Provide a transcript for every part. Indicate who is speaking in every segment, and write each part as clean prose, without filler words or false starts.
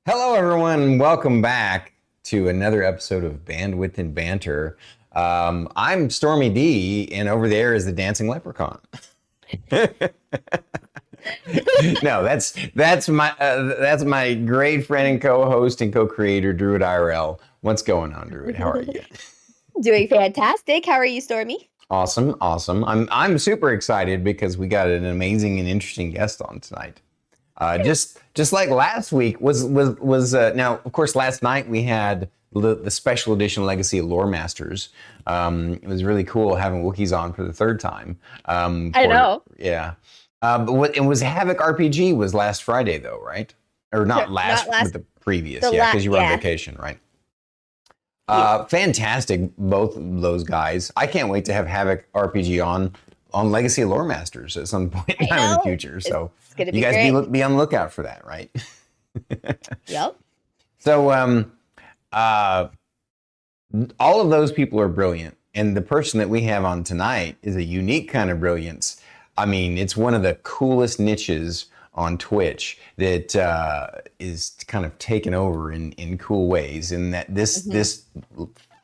Speaker 1: Hello, everyone. Welcome back to another episode of Bandwidth and Banter. I'm Stormy D, and over there is the Dancing Leprechaun. No, that's my great friend and co-host and co-creator, Druid IRL. What's going on, Druid? How are you?
Speaker 2: Doing fantastic. How are you, Stormy?
Speaker 1: Awesome. I'm super excited because we got an amazing and interesting guest on tonight. Just like last week was now, of course, last night we had the special edition Legacy of Lore Masters. It was really cool having Wookiees on for the third time.
Speaker 2: I know.
Speaker 1: Yeah. But it was Havoc RPG was last Friday though, right? Or not last, but the previous. Because you were on vacation, right? Fantastic, both of those guys. I can't wait to have Havoc RPG on Legacy of Lore Masters at some point in time in the future. So you guys be on the lookout for that, right?
Speaker 2: Yep.
Speaker 1: So all of those people are brilliant. And the person that we have on tonight is a unique kind of brilliance. I mean, it's one of the coolest niches on Twitch that is kind of taken over in cool ways. And that this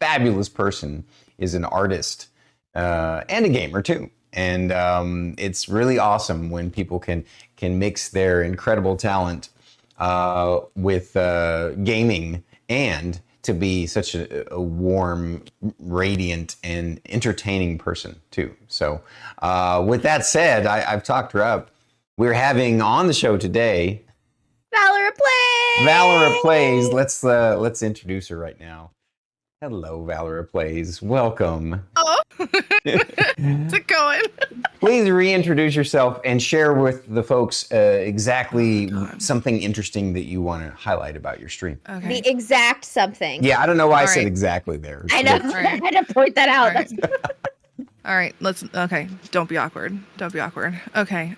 Speaker 1: fabulous person is an artist and a gamer too. And it's really awesome when people can mix their incredible talent with gaming and to be such a warm, radiant, and entertaining person too. So with that said, I've talked her up. We're having on the show today
Speaker 2: ValoraPlays.
Speaker 1: ValoraPlays. Let's introduce her right now. Hello, ValoraPlays. Welcome.
Speaker 3: Oh, how's it going?
Speaker 1: Please reintroduce yourself and share with the folks exactly something interesting that you want to highlight about your stream.
Speaker 2: Okay. The exact something.
Speaker 1: Yeah, I don't know why I said exactly there.
Speaker 2: I know. I had to point that out.
Speaker 3: All right, okay. Don't be awkward. Okay.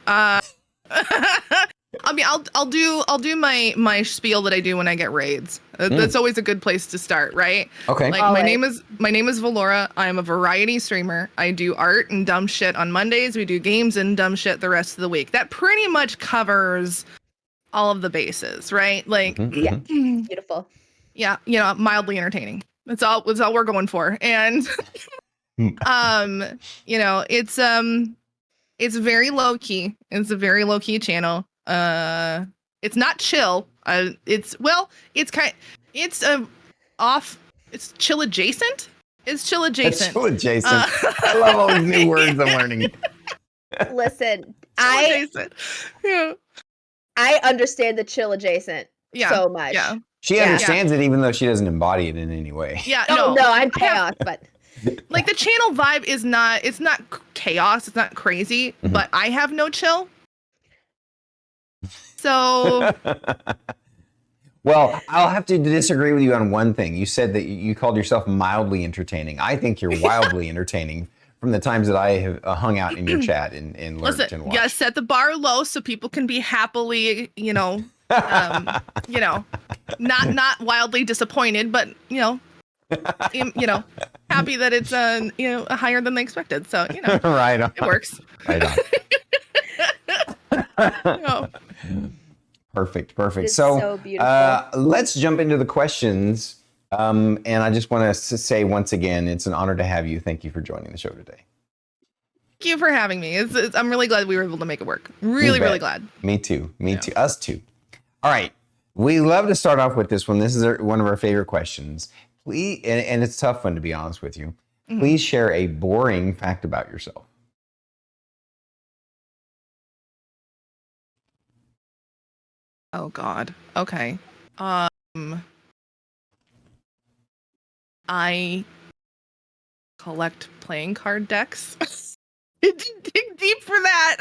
Speaker 3: I mean, I'll do my spiel that I do when I get raids. That's always a good place to start, right?
Speaker 1: Okay.
Speaker 3: Like my name is Valora. I'm a variety streamer. I do art and dumb shit on Mondays. We do games and dumb shit the rest of the week. That pretty much covers all of the bases, right? Like,
Speaker 2: yeah, beautiful.
Speaker 3: Yeah, mildly entertaining. That's all we're going for. And it's very low key. It's a very low key channel. It's not chill. It's chill adjacent. It's chill adjacent.
Speaker 1: Chill adjacent. I love all these new words I'm learning.
Speaker 2: Listen,
Speaker 3: Yeah.
Speaker 2: I understand the chill adjacent so much.
Speaker 3: Yeah.
Speaker 1: She understands it even though she doesn't embody it in any way.
Speaker 3: Yeah.
Speaker 2: No, I'm chaos, but
Speaker 3: like the channel vibe is not chaos, it's not crazy, but I have no chill. So
Speaker 1: well, I'll have to disagree with you on one thing. You said that you called yourself mildly entertaining. I think you're wildly entertaining from the times that I have hung out in your chat and lurked and watched.
Speaker 3: Yeah, set the bar low so people can be happily, not wildly disappointed, but happy that it's higher than they expected. So
Speaker 1: right on.
Speaker 3: It works.
Speaker 1: Right on. Perfect.
Speaker 2: It's so beautiful.
Speaker 1: Let's jump into the questions. And I just want to say once again, it's an honor to have you. Thank you for joining the show today.
Speaker 3: Thank you for having me. I'm really glad we were able to make it work. Really glad.
Speaker 1: Me too. Us too. All right. We love to start off with this one. This is one of our favorite questions. Please, and it's a tough one to be honest with you. Please share a boring fact about yourself.
Speaker 3: Oh God. Okay. I collect playing card decks. Dig deep for that.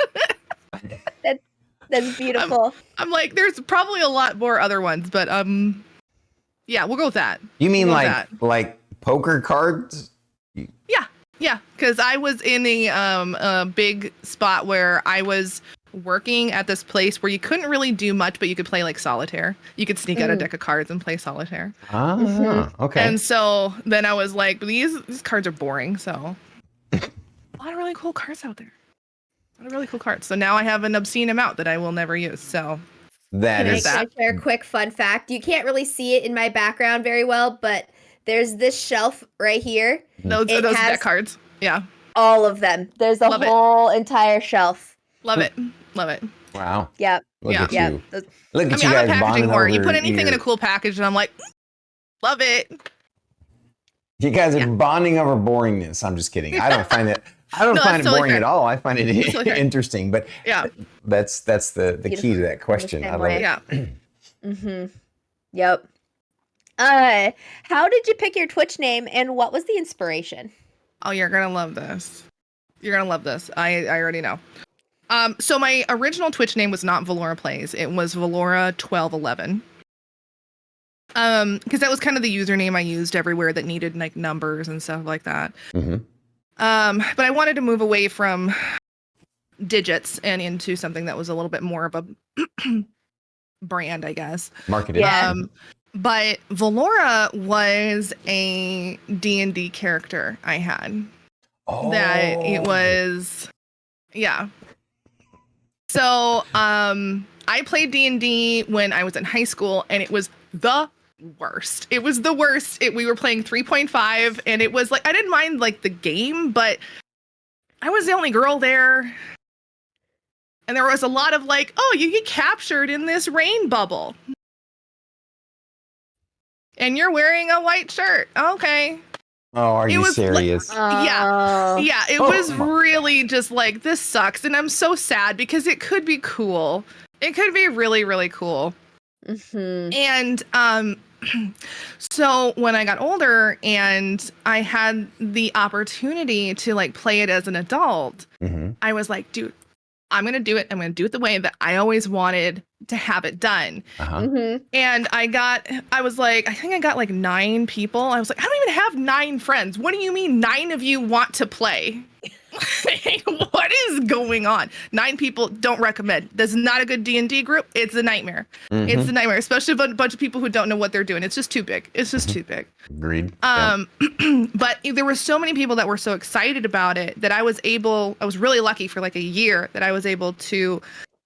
Speaker 2: That's beautiful.
Speaker 3: I'm like, there's probably a lot more other ones, but yeah, we'll go with that.
Speaker 1: You mean like poker cards?
Speaker 3: Yeah, because I was in a big spot where I was working at this place where you couldn't really do much, but you could play like solitaire. You could sneak out a deck of cards and play solitaire.
Speaker 1: Okay.
Speaker 3: And so then I was like, these cards are boring. So a lot of really cool cards out there. A lot of really cool cards. So now I have an obscene amount that I will never use. So
Speaker 1: That
Speaker 2: Can
Speaker 1: is
Speaker 2: I share a quick fun fact? You can't really see it in my background very well, but there's this shelf right here.
Speaker 3: Those deck cards. Yeah.
Speaker 2: All of them. There's a whole entire shelf.
Speaker 3: Love it. Love it.
Speaker 1: wow.
Speaker 2: Yep.
Speaker 1: Look at
Speaker 2: Yep.
Speaker 1: you. Look at you
Speaker 3: I'm
Speaker 1: guys
Speaker 3: a packaging
Speaker 1: bonding
Speaker 3: whore.
Speaker 1: over
Speaker 3: You put anything in
Speaker 1: your-
Speaker 3: a cool package, and I'm like, love it.
Speaker 1: You guys are bonding over boringness. I'm just kidding. I don't find it. I don't find it
Speaker 3: totally
Speaker 1: boring
Speaker 3: fair.
Speaker 1: at all. I find it
Speaker 3: Totally fair.
Speaker 1: interesting. But
Speaker 3: Yeah.
Speaker 1: that's the key to that question. I love it.
Speaker 3: Yeah.
Speaker 2: Yep. How did you pick your Twitch name, and what was the inspiration?
Speaker 3: Oh, you're gonna love this. You're gonna love this. I already know. So my original Twitch name was not ValoraPlays. It was Valora1211. Because that was kind of the username I used everywhere that needed like numbers and stuff like that.
Speaker 1: Mm-hmm.
Speaker 3: But I wanted to move away from digits and into something that was a little bit more of a brand, I guess.
Speaker 1: Marketed.
Speaker 2: Yeah.
Speaker 3: But Valora was a D&D character I had. That it was, yeah. So I played D&D when I was in high school, and it was the worst. It was the worst. We were playing 3.5, and it was like, I didn't mind like the game, but I was the only girl there. And there was a lot of like, oh, you get captured in this rain bubble. And you're wearing a white shirt. Okay.
Speaker 1: Oh, are you serious?
Speaker 3: Yeah. It
Speaker 1: Oh.
Speaker 3: was really just like, this sucks. And I'm so sad because it could be cool. It could be really, really cool. And so when I got older and I had the opportunity to like play it as an adult, I was like, dude, I'm going to do it. I'm going to do it the way that I always wanted to have it done. And I was like, I think I got like 9 people. I was like, I don't even have 9 friends. What do you mean 9 of you want to play? What is going on? 9 people, don't recommend. This is not a good D&D group. It's a nightmare. It's a nightmare, especially a bunch of people who don't know what they're doing. It's just too big. It's just too big.
Speaker 1: Agreed.
Speaker 3: But there were so many people that were so excited about it that I was really lucky for like a year that I was able to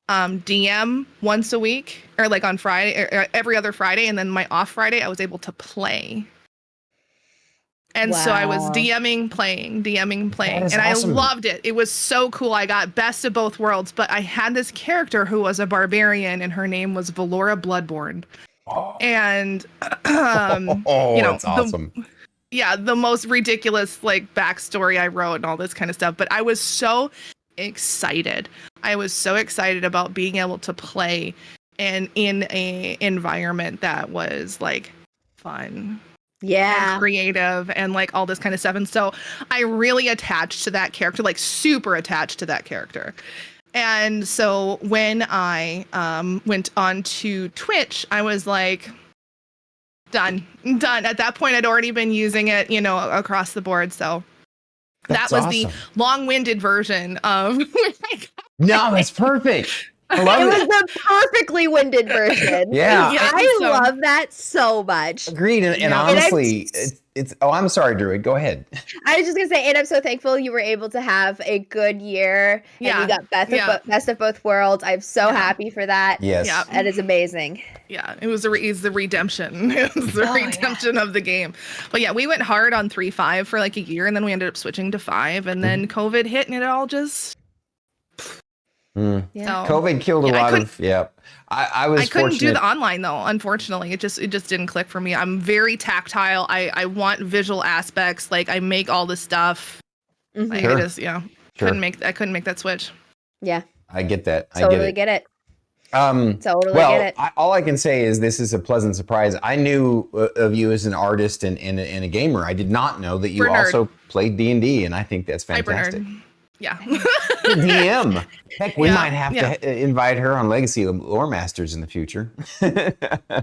Speaker 3: DM once a week, or like on Friday, or every other Friday, and then my off Friday I was able to play. And so I was DMing, playing, and awesome. I loved it. It was so cool. I got best of both worlds, but I had this character who was a barbarian, and her name was Valora Bloodborne. And
Speaker 1: that's awesome.
Speaker 3: The most ridiculous like backstory I wrote and all this kind of stuff. But I was so excited. I was so excited about being able to play and in a environment that was like fun. And creative and like all this kind of stuff. And so I really attached to that character, like super attached to that character. And so when I went on to Twitch, I was like, done. At that point, I'd already been using it, across the board. So that was the long-winded version of.
Speaker 1: No, that's perfect. I love
Speaker 2: it. It was the perfectly winded version. I love that so much.
Speaker 1: Agreed. And honestly, it's. Oh, I'm sorry, Druid. Go ahead.
Speaker 2: I was just gonna say, and I'm so thankful you were able to have a good year. And you got best of both worlds. I'm so happy for that.
Speaker 1: Yes.
Speaker 2: That is amazing.
Speaker 3: Yeah, it's the redemption. It was the redemption of the game. But yeah, we went hard on 3.5 for like a year, and then we ended up switching to 5, and then COVID hit, and it all just.
Speaker 2: So,
Speaker 1: COVID killed a lot of. I
Speaker 3: couldn't do the online though. Unfortunately, it just didn't click for me. I'm very tactile. I want visual aspects. Like I make all this stuff. Like, I just couldn't make that switch.
Speaker 2: Yeah,
Speaker 1: I get that.
Speaker 2: Totally get it.
Speaker 1: Get it. All I can say is this is a pleasant surprise. I knew of you as an artist and a gamer. I did not know that you also played D&D, and I think that's fantastic.
Speaker 3: Yeah.
Speaker 1: DM. Heck, we might have to invite her on Legacy Lore Masters in the future.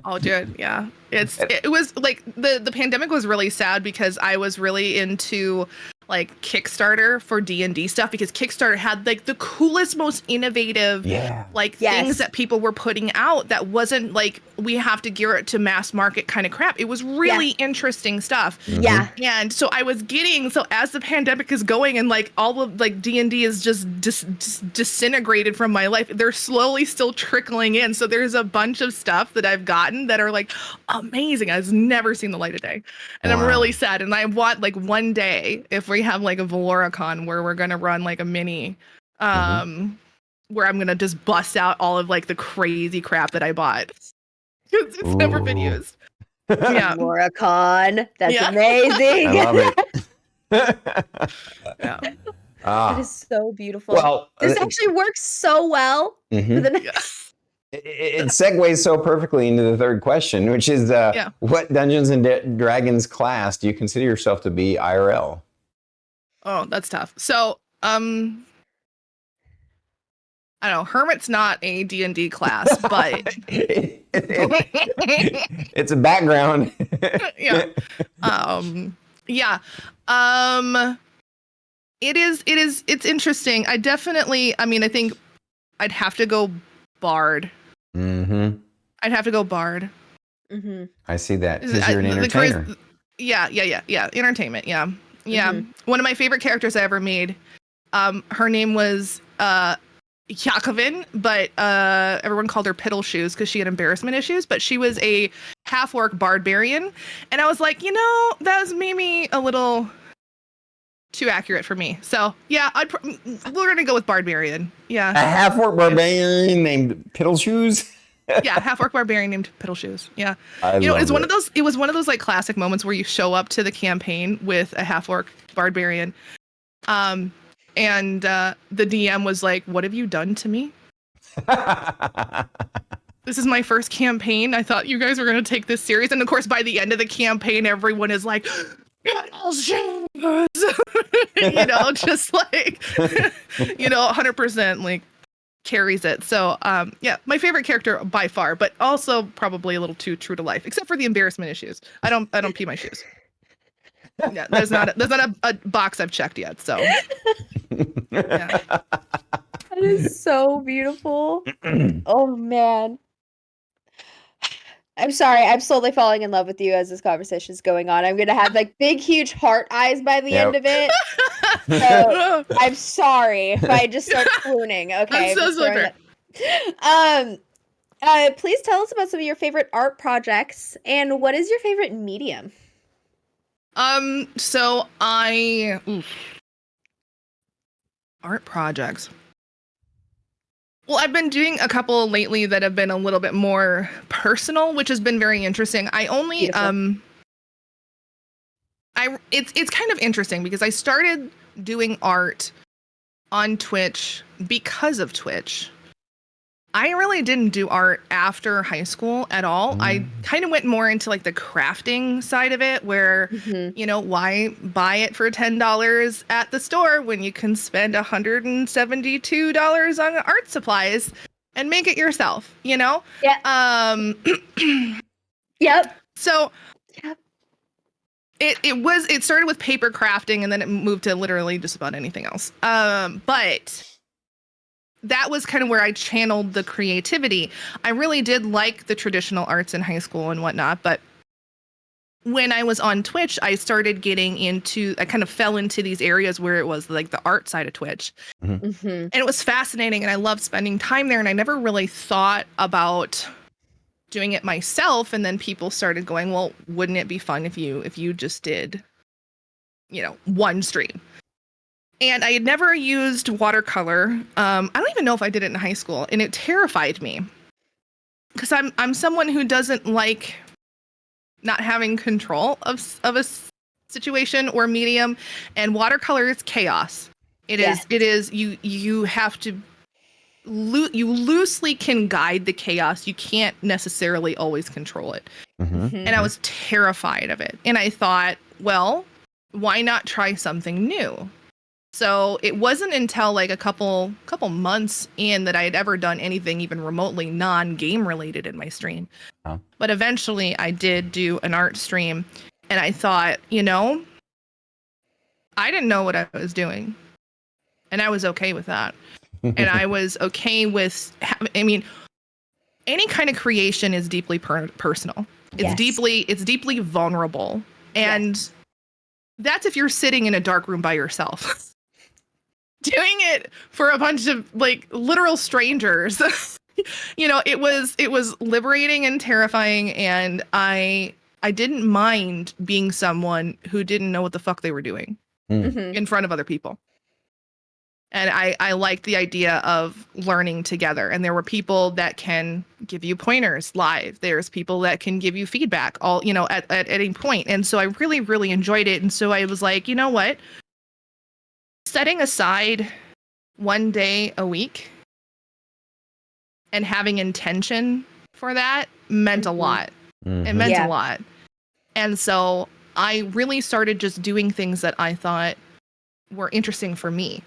Speaker 3: Oh, dude. Yeah. It was like the pandemic was really sad because I was really into like Kickstarter for D&D stuff, because Kickstarter had like the coolest, most innovative like things that people were putting out that wasn't like we have to gear it to mass market kind of crap. It was really interesting stuff.
Speaker 2: Yeah.
Speaker 3: And so I was getting, so as the pandemic is going and like all of like D&D is just disintegrated from my life, they're slowly still trickling in. So there's a bunch of stuff that I've gotten that are like amazing. I've never seen the light of day. And I'm really sad. And I want like one day, if we have like a ValoraCon where we're gonna run like a mini, where I'm gonna just bust out all of like the crazy crap that I bought. It's never been used. Yeah.
Speaker 2: ValoraCon. That's amazing.
Speaker 1: I love it.
Speaker 3: Yeah.
Speaker 2: It is so beautiful.
Speaker 1: Well,
Speaker 2: this actually works so well for the next.
Speaker 1: It segues so perfectly into the third question, which is what Dungeons and Dragons class do you consider yourself to be IRL?
Speaker 3: Oh, that's tough. So, I don't know. Hermit's not a D&D class, but
Speaker 1: it's a background.
Speaker 3: yeah. It's interesting. I think I'd have to go Bard.
Speaker 1: Mm-hmm.
Speaker 3: I'd have to go Bard.
Speaker 2: Mm-hmm.
Speaker 1: I see that because you're an entertainer.
Speaker 3: Yeah. Entertainment. Yeah. One of my favorite characters I ever made. Her name was Yakovin, but everyone called her Piddle Shoes because she had embarrassment issues. But she was a half-orc barbarian, and I was like, that was maybe a little too accurate for me. So yeah, we're gonna go with barbarian. Yeah,
Speaker 1: a half-orc barbarian named Piddle Shoes.
Speaker 3: Yeah, half-orc barbarian named Piddle Shoes. Yeah,
Speaker 1: it
Speaker 3: was one of those like classic moments where you show up to the campaign with a half-orc barbarian, and the DM was like, "What have you done to me? This is my first campaign. I thought you guys were gonna take this serious." And of course, by the end of the campaign, everyone is like, just like 100% like carries it. So my favorite character by far, but also probably a little too true to life, except for the embarrassment issues. I don't pee my shoes. Yeah, there's not a box I've checked yet. So yeah.
Speaker 2: That is so beautiful. Oh man. I'm sorry. I'm slowly falling in love with you as this conversation is going on. I'm gonna have like big, huge heart eyes by the end of it. So I'm sorry if I just start swooning. Okay.
Speaker 3: I'm so sorry.
Speaker 2: Please tell us about some of your favorite art projects and what is your favorite medium?
Speaker 3: So art projects. Well, I've been doing a couple lately that have been a little bit more personal, which has been very interesting. I only it's kind of interesting because I started doing art on Twitch because of Twitch. I really didn't do art after high school at all. I kind of went more into like the crafting side of it where, why buy it for $10 at the store when you can spend $172 on art supplies and make it yourself, Yeah.
Speaker 2: Yep.
Speaker 3: So it started with paper crafting and then it moved to literally just about anything else. But that was kind of where I channeled the creativity. I really did like the traditional arts in high school and whatnot, but when I was on Twitch, I started I kind of fell into these areas where it was like the art side of Twitch. Mm-hmm. And it was fascinating and I loved spending time there and I never really thought about doing it myself. And then people started going, well, wouldn't it be fun if you just did, one stream? And I had never used watercolor. I don't even know if I did it in high school, and it terrified me because I'm someone who doesn't like not having control of a situation or medium, and watercolor is chaos. It is. You have to. You loosely can guide the chaos. You can't necessarily always control it. Mm-hmm. And I was terrified of it, and I thought, well, why not try something new? So it wasn't until like a couple months in that I had ever done anything even remotely non-game related in my stream. Oh. But eventually I did do an art stream and I thought, I didn't know what I was doing, and I was okay with that. And I was okay with, I mean, any kind of creation is deeply personal. It's deeply vulnerable. And that's if you're sitting in a dark room by yourself. Doing it for a bunch of like literal strangers. It was liberating and terrifying, and I didn't mind being someone who didn't know what the fuck they were doing in front of other people. And I liked the idea of learning together. And there were people that can give you pointers live. There's people that can give you feedback at any point. And so I really, really enjoyed it. And so I was like, you know what? Setting aside one day a week and having intention for that meant a lot. It meant a lot. And so I really started just doing things that I thought were interesting for me.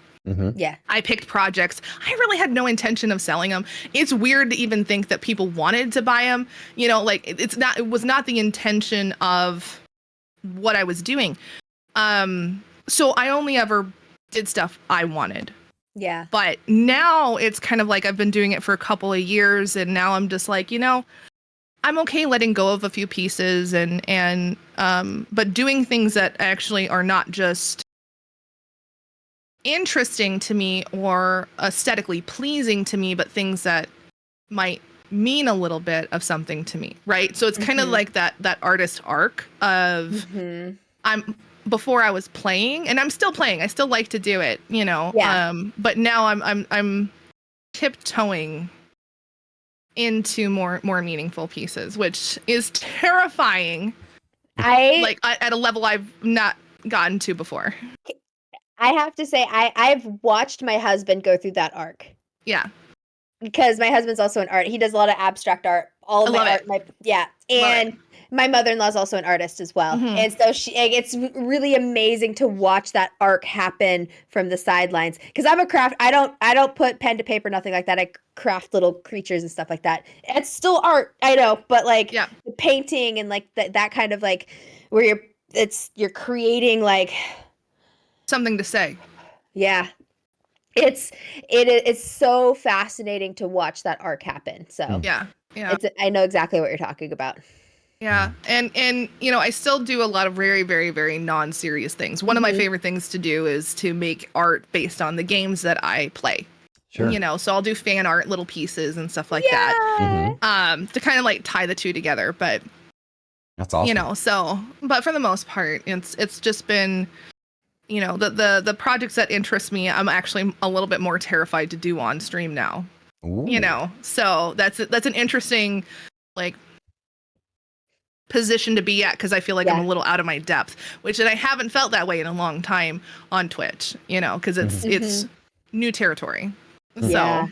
Speaker 2: Yeah.
Speaker 3: I picked projects. I really had no intention of selling them. It's weird to even think that people wanted to buy them. It was not the intention of what I was doing. So I only ever did stuff I wanted.
Speaker 2: Yeah.
Speaker 3: But now it's kind of like I've been doing it for a couple of years, and now I'm just like, I'm okay letting go of a few pieces and but doing things that actually are not just interesting to me or aesthetically pleasing to me, but things that might mean a little bit of something to me, right? So it's kind of like that artist arc of before I was playing, and I'm still playing. I still like to do it, but now I'm tiptoeing into more meaningful pieces, which is terrifying. At a level I've not gotten to before.
Speaker 2: I have to say, I've watched my husband go through that arc.
Speaker 3: Yeah.
Speaker 2: Because my husband's also an art. He does a lot of abstract art. All of my art. And my mother-in-law is also an artist as well. And so it's really amazing to watch that arc happen from the sidelines. Because I'm a craft. I don't put pen to paper, nothing like that. I craft little creatures and stuff like that. It's still art, I know, but the painting and that kind of where you're creating
Speaker 3: something to say.
Speaker 2: Yeah. It's so fascinating to watch that arc happen. So
Speaker 3: yeah.
Speaker 2: I know exactly what you're talking about.
Speaker 3: Yeah. And I still do a lot of very, very, very non-serious things. One of my favorite things to do is to make art based on the games that I play. Sure. So I'll do fan art, little pieces and stuff like that. To kind of tie the two together. But
Speaker 1: that's awesome.
Speaker 3: But for the most part, it's just been the projects that interest me, I'm actually a little bit more terrified to do on stream now. Ooh. So that's an interesting position to be at, because I feel like I'm a little out of my depth, which I haven't felt that way in a long time on Twitch, because it's new territory. So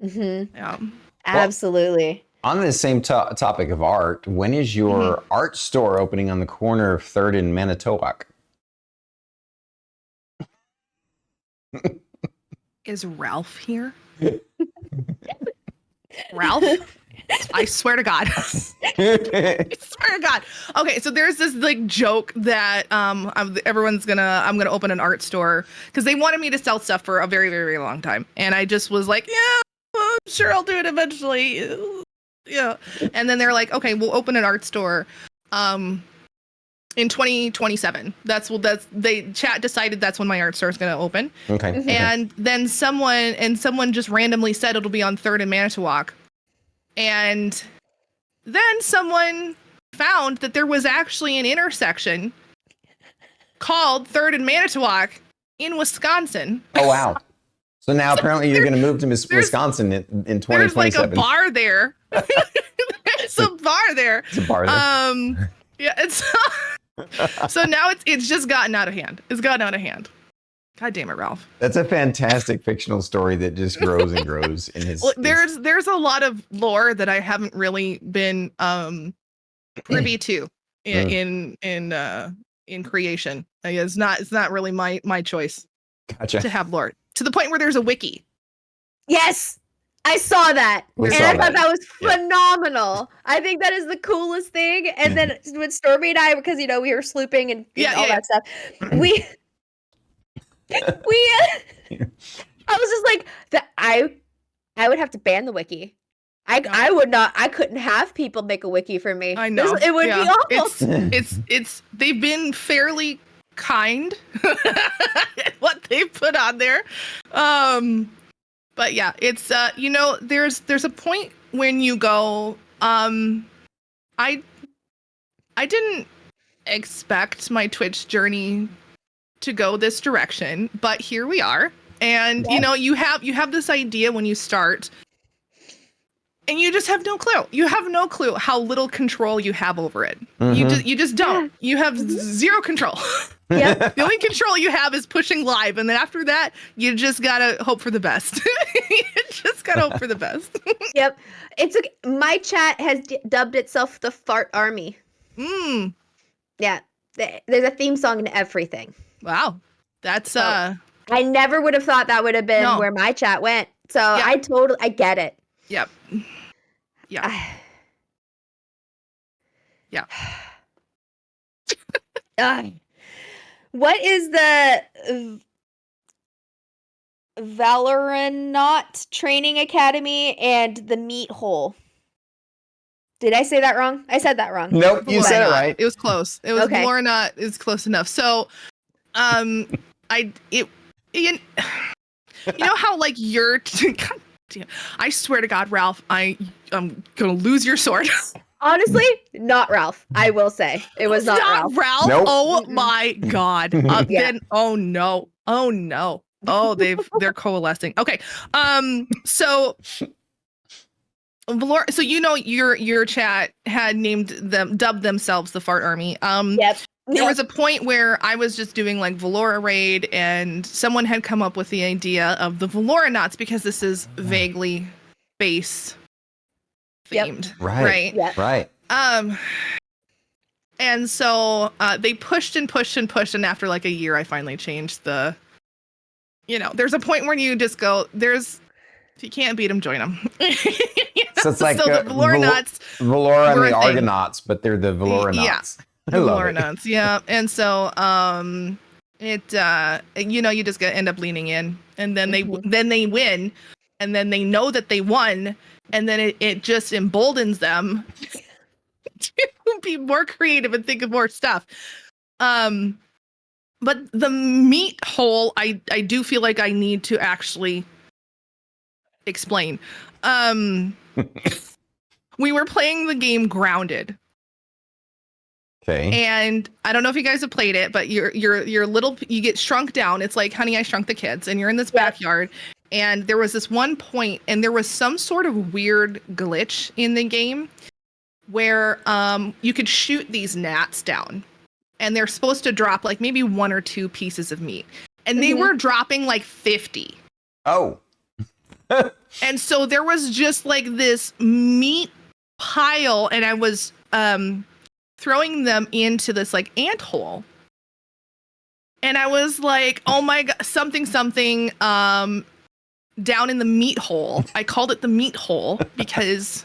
Speaker 3: yeah.
Speaker 2: Absolutely.
Speaker 1: On the same topic of art, when is your art store opening on the corner of 3rd and Manitowoc?
Speaker 3: Is Ralph here? Ralph? I swear to God. I swear to God. Okay, so there's this joke that I'm gonna open an art store, because they wanted me to sell stuff for a very, very, very long time, and I just was like, yeah, sure, I'll do it eventually. Yeah, and then they're like, okay, we'll open an art store. In 2027. Chat decided that's when my art store is going to open.
Speaker 1: Okay.
Speaker 3: And then someone just randomly said it'll be on 3rd and Manitowoc. And then someone found that there was actually an intersection called 3rd and Manitowoc in Wisconsin.
Speaker 1: Oh, wow. So now apparently you're going to move to Wisconsin in 2027.
Speaker 3: There's a bar there. There's a bar there.
Speaker 1: It's a bar there.
Speaker 3: Yeah, it's so now it's just gotten out of hand. It's gotten out of hand. God damn it, Ralph.
Speaker 1: That's a fantastic fictional story that just grows and grows in his.
Speaker 3: Well, there's a lot of lore that I haven't really been privy to in creation. It's not really my choice.
Speaker 1: Gotcha.
Speaker 3: To have lore, to the point where there's a wiki.
Speaker 2: Yes. I saw that. I thought that was phenomenal. I think that is the coolest thing. And then when Stormy and I, because we were slooping and all that stuff, I was just like I would have to ban the wiki. I would not. I couldn't have people make a wiki for me.
Speaker 3: I know.
Speaker 2: It would be awful.
Speaker 3: It's they've been fairly kind what they put on there. But yeah, it's there's a point when you go, I didn't expect my Twitch journey to go this direction, but here we are. And you have this idea when you start, and you just have no clue. You have no clue how little control you have over it. Mm-hmm. You just don't. You have zero control. Yeah. The only control you have is pushing live, and then after that, you just gotta hope for the best. You just gotta hope for the best.
Speaker 2: Yep. It's okay. My chat has dubbed itself the Fart Army. Yeah. There's a theme song and everything.
Speaker 3: Wow. That's
Speaker 2: I never would have thought that would have been where my chat went. So I get it.
Speaker 3: Yep. Yeah. Yeah.
Speaker 2: What is the Valorant Training Academy and the Meat Hole? Did I say that wrong? I said that wrong.
Speaker 1: Nope, you said it right.
Speaker 3: It was close. It was okay. Valorant is close enough. So, you know how like you're. God damn, I swear to God, Ralph, I'm gonna lose your sword.
Speaker 2: Honestly, not Ralph. I will say it was not Ralph.
Speaker 3: Nope. Oh my God. Then oh no. Oh, they're coalescing. Okay. So Valora, so your chat had dubbed themselves the Fart Army.
Speaker 2: Yep.
Speaker 3: There was a point where I was just doing like Valora raid, and someone had come up with the idea of the Valoranauts because this is vaguely space themed.
Speaker 1: Yep. Right.
Speaker 2: Yep.
Speaker 1: Right.
Speaker 3: And so they pushed and pushed and pushed, and after like a year, I finally changed the. There's a point where you just go, if you can't beat them, join them.
Speaker 1: So it's like
Speaker 3: the Valoranauts.
Speaker 1: Valora and the Argonauts, but they're the Valoranauts.
Speaker 3: Yeah. The Valoranauts, yeah. And so you just end up leaning in, and then they win, and then they know that they won, and then it just emboldens them to be more creative and think of more stuff. But the meat hole, I do feel like I need to actually explain. We were playing the game Grounded.
Speaker 1: Okay.
Speaker 3: And I don't know if you guys have played it, but you're you get shrunk down. It's like Honey, I Shrunk the Kids, and you're in this backyard. And there was this one point, and there was some sort of weird glitch in the game where you could shoot these gnats down, and they're supposed to drop like maybe 1 or 2 pieces of meat, and they were dropping like 50.
Speaker 1: Oh.
Speaker 3: And so there was just like this meat pile, and I was throwing them into this like ant hole, and I was like, oh my God, something down in the meat hole. I called it the meat hole because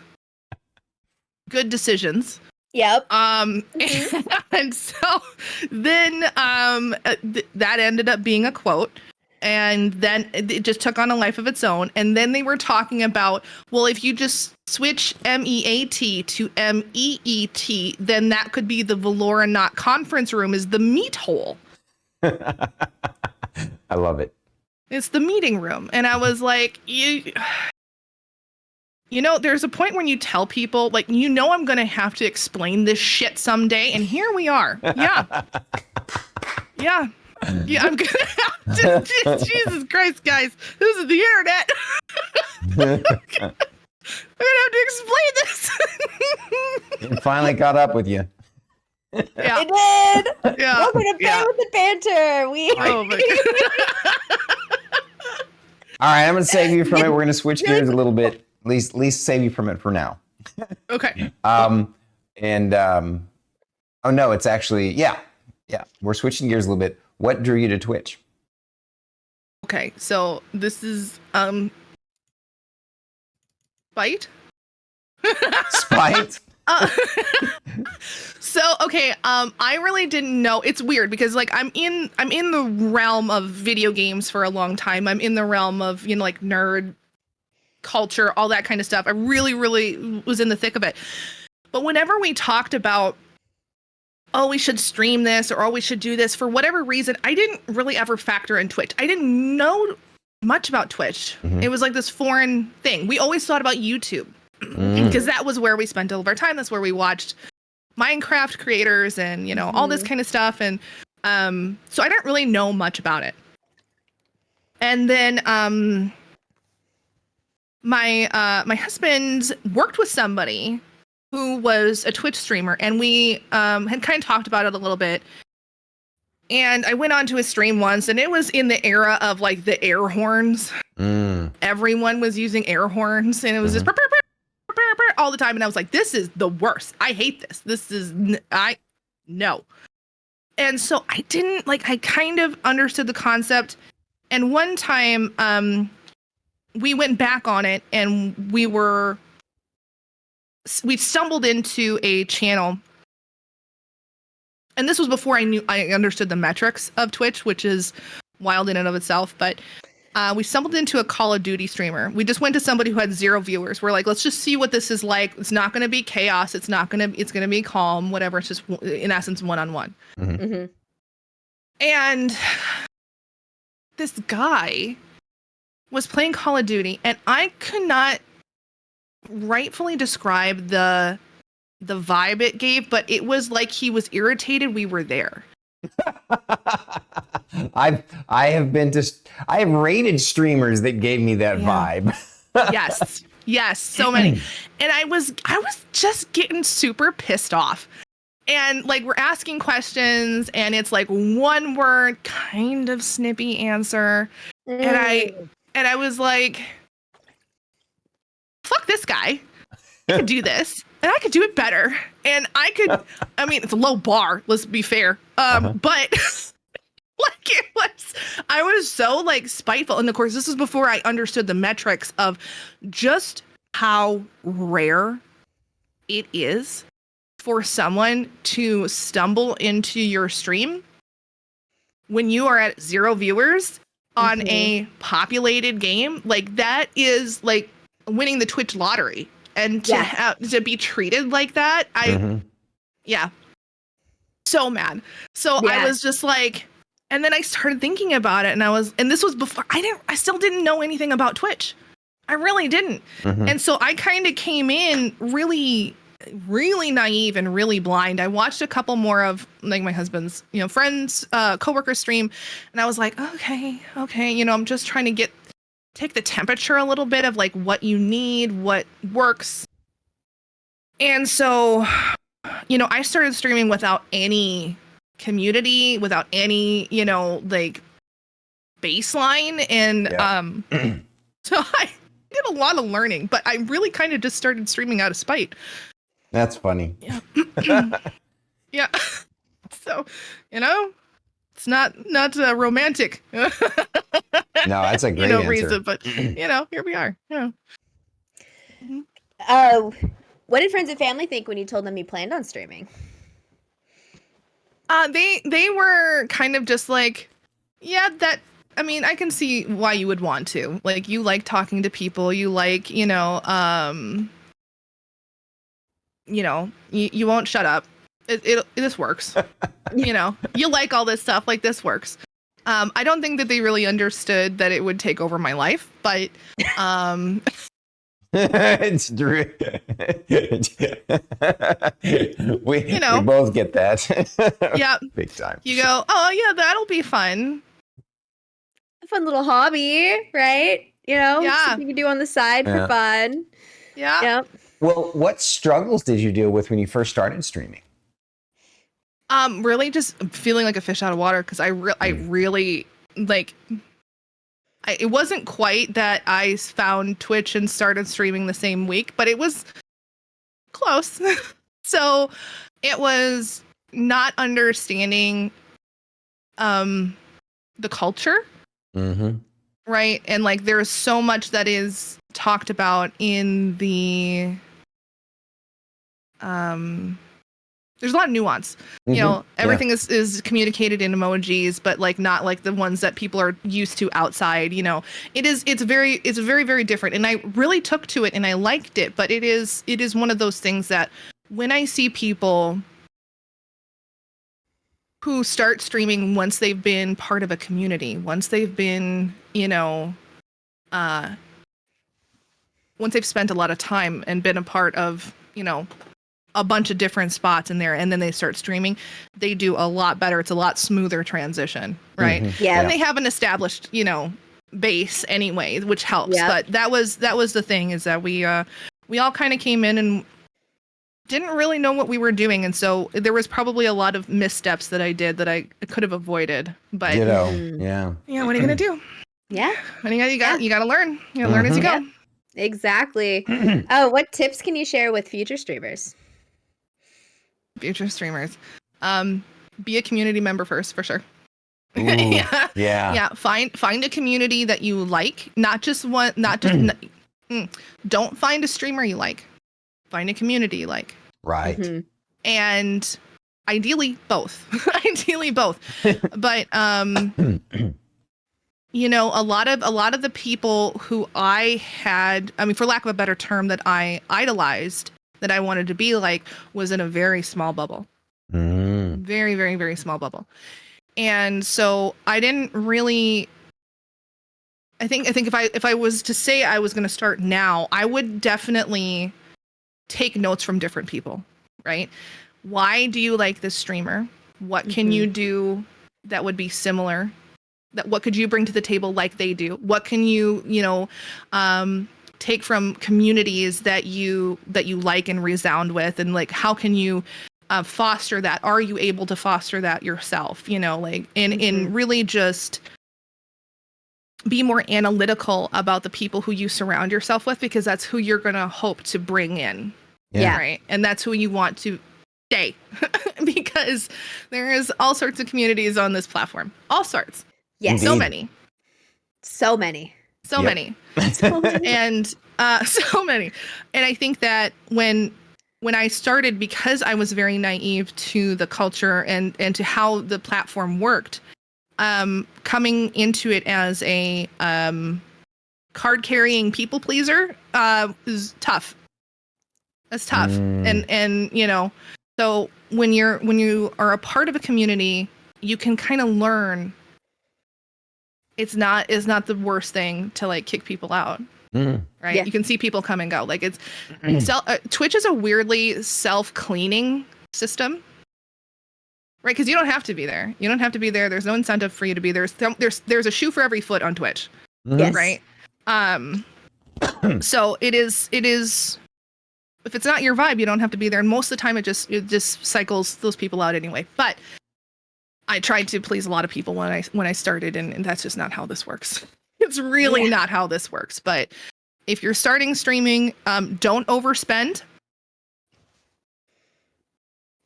Speaker 3: good decisions.
Speaker 2: Yep.
Speaker 3: And so then that ended up being a quote, and then it just took on a life of its own. And then they were talking about, well, if you just switch MEAT to MEET, then that could be the Valoranaut conference room is the meat hole.
Speaker 1: I love it.
Speaker 3: It's the meeting room. And I was like, there's a point when you tell people, like, I'm going to have to explain this shit someday. And here we are. Yeah. Yeah. Yeah, I'm going to have to. Jesus Christ, guys. This is the internet. I'm going to have to explain this.
Speaker 1: It finally caught up with you.
Speaker 3: Yeah.
Speaker 2: It did.
Speaker 3: Yeah.
Speaker 2: Welcome to Bandwidth and Banter.
Speaker 3: Oh my God.
Speaker 1: All right, I'm going to save you from it. We're going to switch gears a little bit. At least save you from it for now.
Speaker 3: Okay.
Speaker 1: Oh no, it's actually, yeah. We're switching gears a little bit. What drew you to Twitch?
Speaker 3: Okay, so this is spite.
Speaker 1: Spite?
Speaker 3: Uh, so okay, I really didn't know. It's weird because like I'm in the realm of video games for a long time. I'm in the realm of, you know, like nerd culture, all that kind of stuff. I really, really was in the thick of it. But whenever we talked about, oh, we should stream this or oh, we should do this, for whatever reason, I didn't really ever factor in Twitch. I didn't know much about Twitch. It was like this foreign thing. We always thought about YouTube because that was where we spent all of our time. That's where we watched Minecraft creators and, you know, all this kind of stuff. And so I didn't really know much about it. And then my husband worked with somebody who was a Twitch streamer, and we had kind of talked about it a little bit. And I went on to his stream once, and it was in the era of like the air horns. Everyone was using air horns, and it was just all the time. And I was like, this is the worst. I hate this. This is no. And so I didn't like, I kind of understood the concept. And one time we went back on it, and we stumbled into a channel. And this was before I understood the metrics of Twitch, which is wild in and of itself. But we stumbled into a Call of Duty streamer. We just went to somebody who had 0 viewers. We're like, let's just see what this is like. It's not going to be chaos. It's going to be calm, whatever. It's just, in essence, one-on-one. And this guy was playing Call of Duty, and I could not rightfully describe the vibe it gave, but it was like he was irritated we were there.
Speaker 1: I have rated streamers that gave me that vibe.
Speaker 3: Yes, so many. And I was just getting super pissed off. And like, we're asking questions, and it's like one word, kind of snippy answer. And I was like, fuck this guy. I could do this, and I could do it better. And I mean, it's a low bar, let's be fair. But like, I was so like spiteful. And of course, this is before I understood the metrics of just how rare it is for someone to stumble into your stream when you are at 0 viewers on a populated game. Like, that is like winning the Twitch lottery. And to be treated like that, so mad. So I was just like, and then I started thinking about it, and this was before I still didn't know anything about Twitch. I really didn't. And so I kind of came in really, really naive and really blind. I watched a couple more of like my husband's, you know, friends, coworker stream, and I was like, okay, you know, I'm just trying to take the temperature a little bit of like what you need, what works. And so, you know, I started streaming without any community, without any, you know, like baseline. And so I did a lot of learning, but I really kind of just started streaming out of spite.
Speaker 1: That's funny.
Speaker 3: Yeah. So, you know, it's not romantic.
Speaker 1: No, that's a great answer.
Speaker 3: Reason, but you know, here we are. Yeah.
Speaker 2: What did friends and family think when you told them you planned on streaming?
Speaker 3: They were kind of just like, yeah, I mean, I can see why you would want to. Like, you like talking to people, you like, you know, you won't shut up. This works. You know, you like all this stuff, like this works. I don't think that they really understood that it would take over my life, but
Speaker 1: it's true. We both get that.
Speaker 3: Yeah.
Speaker 1: Big time.
Speaker 3: You go, oh yeah, that'll be fun.
Speaker 2: A fun little hobby, right? You know, something you do on the side for fun.
Speaker 3: Yeah.
Speaker 2: Yep.
Speaker 1: Well, what struggles did you deal with when you first started streaming?
Speaker 3: Really just feeling like a fish out of water, because I really like. It wasn't quite that I found Twitch and started streaming the same week, but it was close. So it was not understanding the culture. Right. And like, there's so much that is talked about in the there's a lot of nuance. You know, everything is communicated in emojis, but like not like the ones that people are used to outside. You know, it's very, very different. And I really took to it and I liked it, but it is one of those things that when I see people who start streaming once they've been part of a community, once they've been, you know, once they've spent a lot of time and been a part of, you know, a bunch of different spots in there, and then they start streaming, they do a lot better. It's a lot smoother transition, right?
Speaker 2: Yeah.
Speaker 3: And they have an established, you know, base anyway, which helps. But that was the thing, is that we all kind of came in and didn't really know what we were doing, and so there was probably a lot of missteps that I did that I could have avoided. But
Speaker 1: yeah,
Speaker 3: what are you gonna do?
Speaker 2: Yeah,
Speaker 3: I mean, you got to learn. You gotta learn as you go.
Speaker 2: Exactly. Oh, what tips can you share with future streamers?
Speaker 3: Future streamers, be a community member first, for sure.
Speaker 1: Ooh,
Speaker 3: yeah. Find a community that you like, not just one, not just. Don't find a streamer you like. Find a community you like.
Speaker 1: Right.
Speaker 3: And ideally both. But you know, a lot of the people who I had, I mean, for lack of a better term, that I idolized, that I wanted to be like, was in a very small bubble. Very, very, very small bubble. And so I didn't really, I think if I was to say I was going to start now, I would definitely take notes from different people, right? Why do you like this streamer? What can you do that would be similar? That what could you bring to the table like they do? What can you take from communities that you like and resound with, and like how can you foster that? Are you able to foster that yourself? You know, like and really just be more analytical about the people who you surround yourself with, because that's who you're gonna hope to bring in.
Speaker 2: Yeah.
Speaker 3: Right. And that's who you want to stay, because there is all sorts of communities on this platform. All sorts.
Speaker 2: Yes.
Speaker 3: So many.
Speaker 2: So many.
Speaker 3: So many. And so many. And I think that when I started, because I was very naive to the culture and to how the platform worked, coming into it as a card carrying people pleaser is tough. That's tough. And you know, so when you are a part of a community, you can kind of learn it's not the worst thing to like kick people out. Right? Yeah. You can see people come and go. Like it's Twitch is a weirdly self-cleaning system. Right? Because you don't have to be there. You don't have to be there. There's no incentive for you to be there. There's a shoe for every foot on Twitch.
Speaker 2: Yes.
Speaker 3: Right? So it is if it's not your vibe, you don't have to be there. And most of the time it just cycles those people out anyway. But I tried to please a lot of people when I started, and that's just not how this works. It's really not how this works. But if you're starting streaming, don't overspend.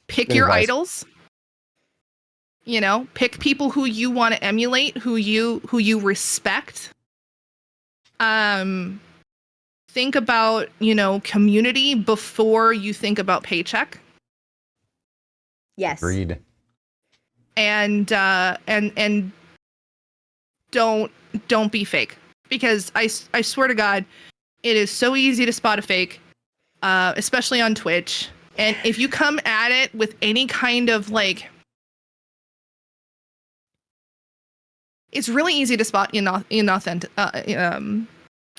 Speaker 3: Pick your idols. You know, pick people who you want to emulate, who you respect. Think about, you know, community before you think about paycheck.
Speaker 2: Yes.
Speaker 1: Agreed.
Speaker 3: And don't be fake, because I swear to God, it is so easy to spot a fake, especially on Twitch. And if you come at it with any kind of like, it's really easy to spot inauthentic,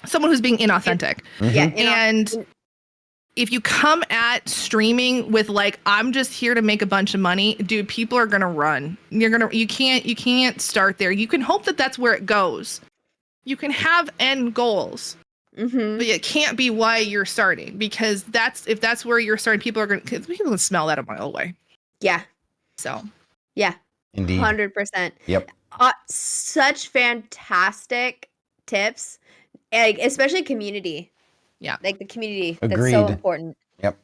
Speaker 3: someone who's being inauthentic.
Speaker 2: Yeah.
Speaker 3: And if you come at streaming with like, I'm just here to make a bunch of money, dude, people are going to run. You can't start there. You can hope that that's where it goes. You can have end goals, but it can't be why you're starting, because if that's where you're starting, people can smell that a mile away.
Speaker 2: Yeah.
Speaker 3: So.
Speaker 2: Yeah.
Speaker 1: Indeed.
Speaker 2: 100%.
Speaker 1: Yep.
Speaker 2: Such fantastic tips, like, especially community.
Speaker 3: Yeah.
Speaker 2: Like the community.
Speaker 1: Agreed.
Speaker 2: That's so important.
Speaker 1: Yep.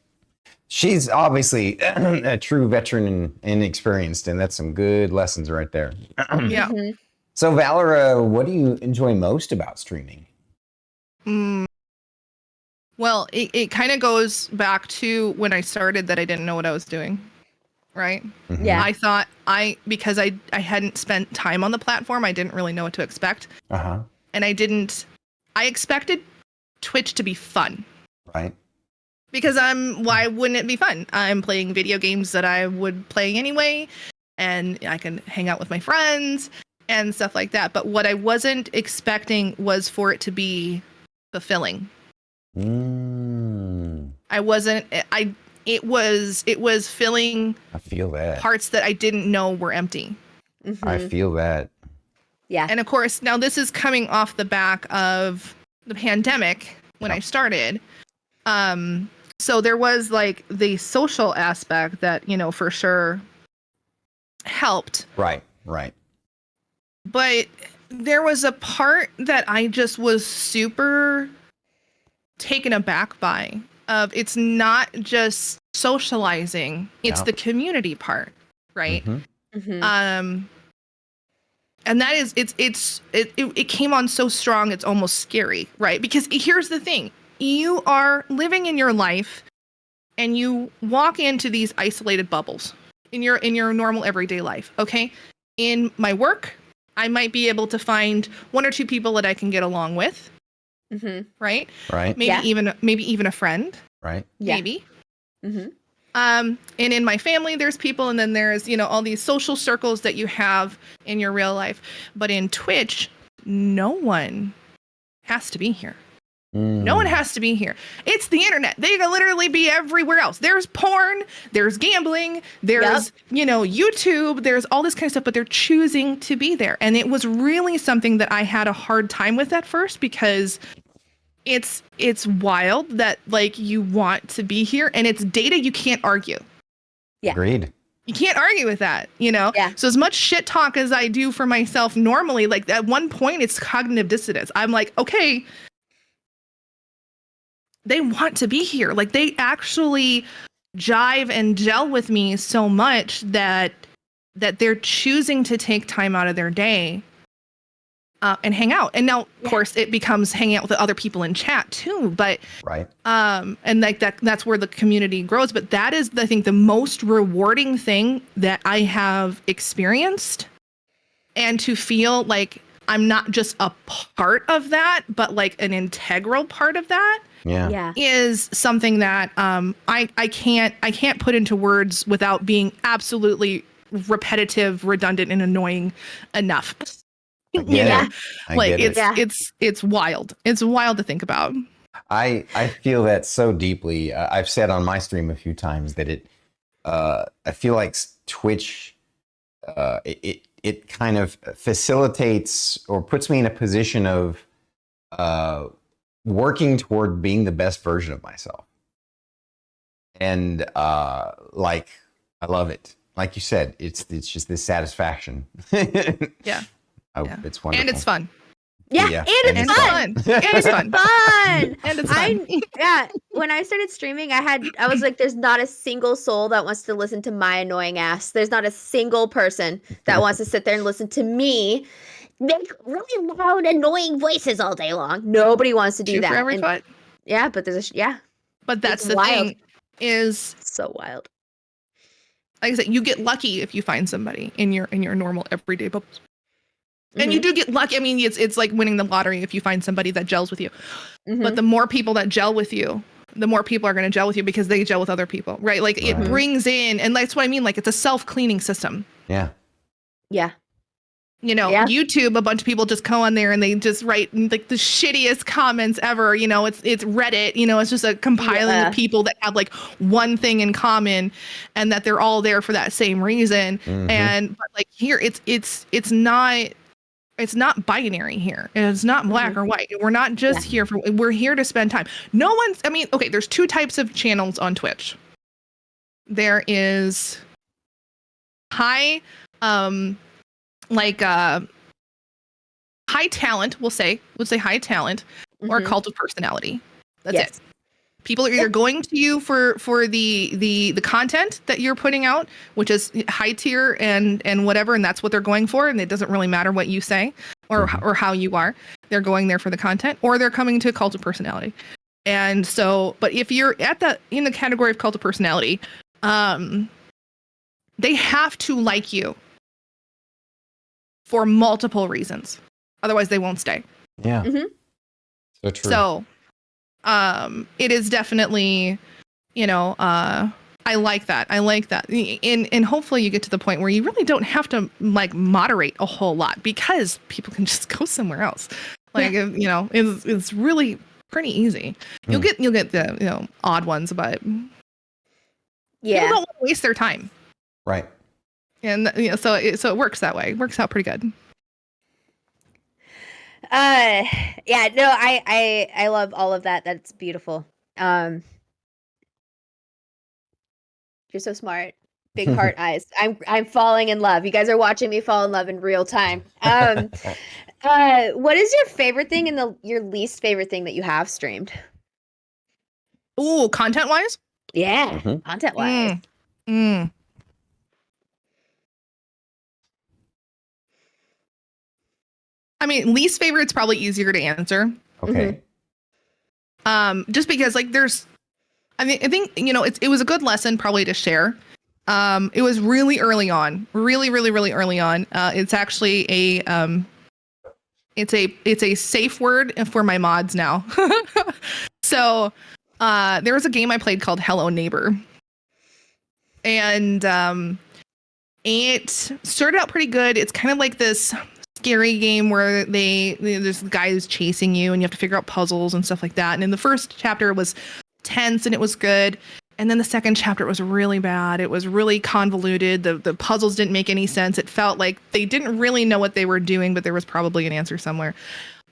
Speaker 1: She's obviously a true veteran and experienced, and that's some good lessons right there.
Speaker 3: Yeah.
Speaker 1: So, Valora, what do you enjoy most about streaming?
Speaker 3: Well, it kind of goes back to when I started that I didn't know what I was doing. Right?
Speaker 1: Mhm.
Speaker 2: Yeah.
Speaker 3: I thought because I hadn't spent time on the platform, I didn't really know what to expect.
Speaker 1: Uh-huh.
Speaker 3: And I expected Twitch to be fun.
Speaker 1: Right.
Speaker 3: Because why wouldn't it be fun? I'm playing video games that I would play anyway, and I can hang out with my friends and stuff like that. But what I wasn't expecting was for it to be fulfilling. It was filling
Speaker 1: I feel that.
Speaker 3: parts that I didn't know were empty.
Speaker 2: Mm-hmm.
Speaker 1: I feel that.
Speaker 2: Yeah.
Speaker 3: And of course, now this is coming off the back of the pandemic when I started. So there was like the social aspect that, for sure helped.
Speaker 1: Right.
Speaker 3: But there was a part that I just was super taken aback by. It's not just socializing, it's the community part, right?
Speaker 1: Mm-hmm.
Speaker 2: Mm-hmm.
Speaker 3: And that is it came on so strong it's almost scary, right? Because here's the thing. You are living in your life and you walk into these isolated bubbles in your normal everyday life, okay? In my work, I might be able to find one or two people that I can get along with.
Speaker 2: Mm-hmm.
Speaker 3: Right?
Speaker 1: Right.
Speaker 3: Maybe even a friend.
Speaker 1: Right.
Speaker 2: Yeah.
Speaker 3: Maybe.
Speaker 2: Mm-hmm.
Speaker 3: And in my family, there's people, and then there's, all these social circles that you have in your real life. But in Twitch, no one has to be here. No one has to be here. It's the internet. They can literally be everywhere else. There's porn, there's gambling, there's, YouTube, there's all this kind of stuff, but they're choosing to be there. And it was really something that I had a hard time with at first because it's wild that like you want to be here and it's data you can't argue.
Speaker 2: Yeah.
Speaker 1: Agreed.
Speaker 3: You can't argue with that, Yeah. So as much shit talk as I do for myself normally, like at one point it's cognitive dissonance. I'm like, okay, they want to be here. Like they actually jive and gel with me so much that they're choosing to take time out of their day and hang out. And now, of course, it becomes hanging out with the other people in chat too. But
Speaker 1: right.
Speaker 3: And like that's where the community grows. But that is, I think, the most rewarding thing that I have experienced. And to feel like I'm not just a part of that, but like an integral part of that.
Speaker 1: Yeah.
Speaker 3: Is something that I can't put into words without being absolutely repetitive, redundant, and annoying enough. It's wild. It's wild to think about.
Speaker 1: I feel that so deeply. I've said on my stream a few times that I feel like Twitch it kind of facilitates or puts me in a position of working toward being the best version of myself. And like I love it. Like you said, it's just this satisfaction.
Speaker 3: Yeah.
Speaker 1: It's wonderful.
Speaker 3: And it's fun.
Speaker 2: Yeah, and it's fun.
Speaker 3: And it's fun.
Speaker 2: And it's fun. When I started streaming, I was like, there's not a single soul that wants to listen to my annoying ass. There's not a single person that wants to sit there and listen to me make really loud, annoying voices all day long. Nobody wants to do that.
Speaker 3: For every foot.
Speaker 2: Yeah, but
Speaker 3: But that's the wild thing is
Speaker 2: so wild.
Speaker 3: Like I said, you get lucky if you find somebody in your normal everyday bubbles. And you do get lucky. I mean, it's like winning the lottery if you find somebody that gels with you. Mm-hmm. But the more people that gel with you, the more people are going to gel with you because they gel with other people, right? Like it brings in, and that's what I mean. Like it's a self-cleaning system.
Speaker 1: Yeah.
Speaker 2: Yeah.
Speaker 3: YouTube, a bunch of people just go on there and they just write like the shittiest comments ever. It's Reddit, it's just a compiling of people that have like one thing in common and that they're all there for that same reason. Mm-hmm. But like here, it's not binary here. It's not black or white. We're not just we're here to spend time. There's two types of channels on Twitch. There is high talent, we'll say high talent or cult of personality. That's it. People are either going to you for the content that you're putting out, which is high tier and whatever, and that's what they're going for, and it doesn't really matter what you say or how you are. They're going there for the content, or they're coming to a cult of personality. And so, but if you're in the category of cult of personality, they have to like you for multiple reasons. Otherwise they won't stay.
Speaker 1: Yeah. So true.
Speaker 3: So, it is definitely, I like that. And hopefully you get to the point where you really don't have to like moderate a whole lot because people can just go somewhere else. Like, it's really pretty easy. You'll get the, odd ones, but people don't want to waste their time.
Speaker 1: Right.
Speaker 3: And so it works that way. It works out pretty good.
Speaker 2: Yeah, no, I love all of that. That's beautiful. You're so smart. Big heart eyes. I'm falling in love. You guys are watching me fall in love in real time. What is your favorite thing and your least favorite thing that you have streamed?
Speaker 3: Ooh, content wise?
Speaker 2: Yeah, content wise.
Speaker 3: I mean, least favorite's probably easier to answer.
Speaker 1: Okay.
Speaker 3: Just because like I think it was a good lesson probably to share. It was really early on, really early on. It's actually it's a safe word for my mods now. So there was a game I played called Hello Neighbor, and it started out pretty good. It's kind of like this scary game where there's a guy who's chasing you and you have to figure out puzzles and stuff like that. And in the first chapter it was tense and it was good. And then the second chapter was really bad. It was really convoluted. The puzzles didn't make any sense. It felt like they didn't really know what they were doing, but there was probably an answer somewhere.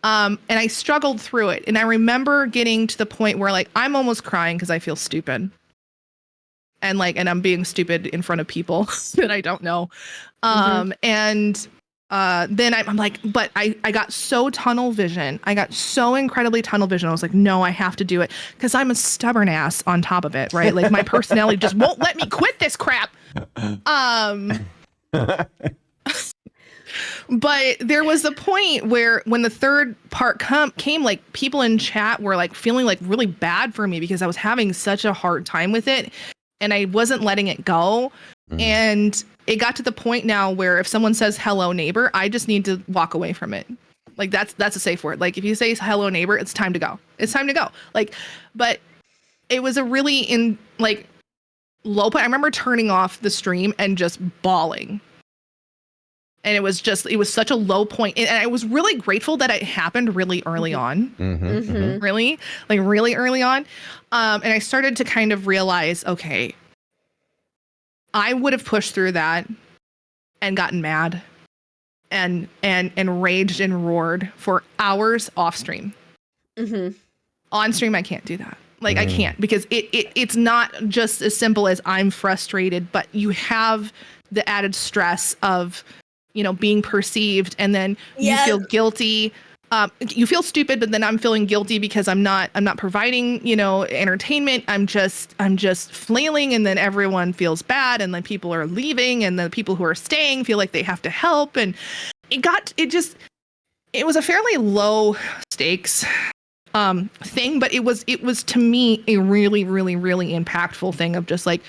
Speaker 3: And I struggled through it. And I remember getting to the point where like I'm almost crying because I feel stupid. And I'm being stupid in front of people that I don't know. And then I'm like, but I got so tunnel vision. I got so incredibly tunnel vision. I was like, no, I have to do it because I'm a stubborn ass on top of it, right? Like my personality just won't let me quit this crap. But there was a point where when the third part came, like people in chat were like feeling like really bad for me because I was having such a hard time with it and I wasn't letting it go. And it got to the point now where if someone says hello neighbor, I just need to walk away from it. Like that's a safe word. Like if you say hello neighbor, it's time to go. It's time to go. Like, but it was a really low point. I remember turning off the stream and just bawling. And it was such a low point. And I was really grateful that it happened really early on. Really, like really early on. And I started to kind of realize, okay, I would have pushed through that and gotten mad and raged and roared for hours off stream. On stream, I can't do that. Like I can't because it's not just as simple as I'm frustrated, but you have the added stress of, being perceived and then you feel guilty. You feel stupid, but then I'm feeling guilty because I'm not providing, entertainment. I'm just flailing and then everyone feels bad and then people are leaving and the people who are staying feel like they have to help. And it was a fairly low stakes thing, but it was to me a really, really, really impactful thing of just like,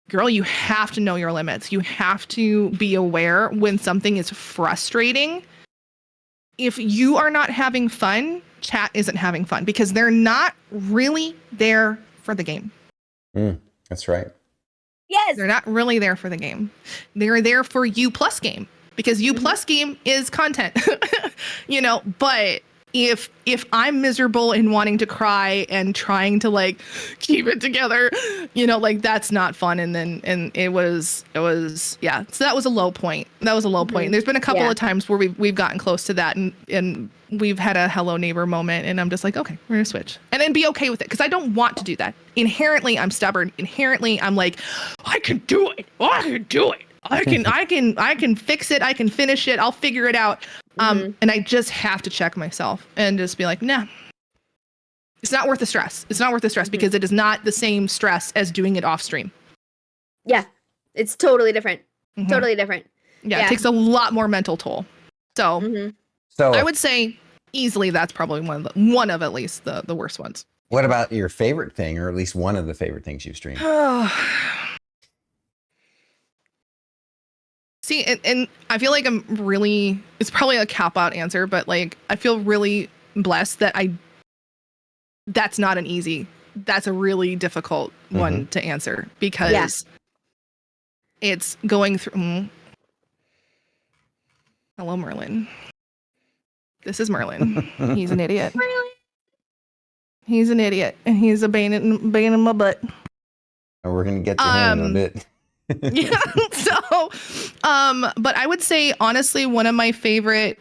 Speaker 3: girl, you have to know your limits. You have to be aware when something is frustrating. If you are not having fun, chat isn't having fun because they're not really there for the game.
Speaker 1: That's right.
Speaker 2: Yes.
Speaker 3: They're not really there for the game. They're there for U+ game because U+ game is content, but if I'm miserable and wanting to cry and trying to like keep it together, that's not fun. And it was yeah. So that was a low point. And there's been a couple of times where we've gotten close to that and we've had a hello neighbor moment and I'm just like, okay, we're gonna switch and then be okay with it because I don't want to do that. Inherently, I'm stubborn. Inherently, I'm like, I can do it. I can fix it. I can finish it. I'll figure it out. And I just have to check myself and just be like, nah, it's not worth the stress. It's not worth the stress because it is not the same stress as doing it off stream.
Speaker 2: Yeah. It's totally different. Totally different.
Speaker 3: Yeah. It takes a lot more mental toll. So I would say easily that's probably one of at least the worst ones.
Speaker 1: What about your favorite thing, or at least one of the favorite things you've streamed?
Speaker 3: See, and I feel like it's probably a cop-out answer, but like I feel really blessed that that's a really difficult one to answer, because it's going through. Hello, Merlin. This is Merlin. He's an idiot. He's an idiot, and he's a bane in my butt.
Speaker 1: We're gonna get to him in a bit.
Speaker 3: Yeah. So, but I would say honestly, one of my favorite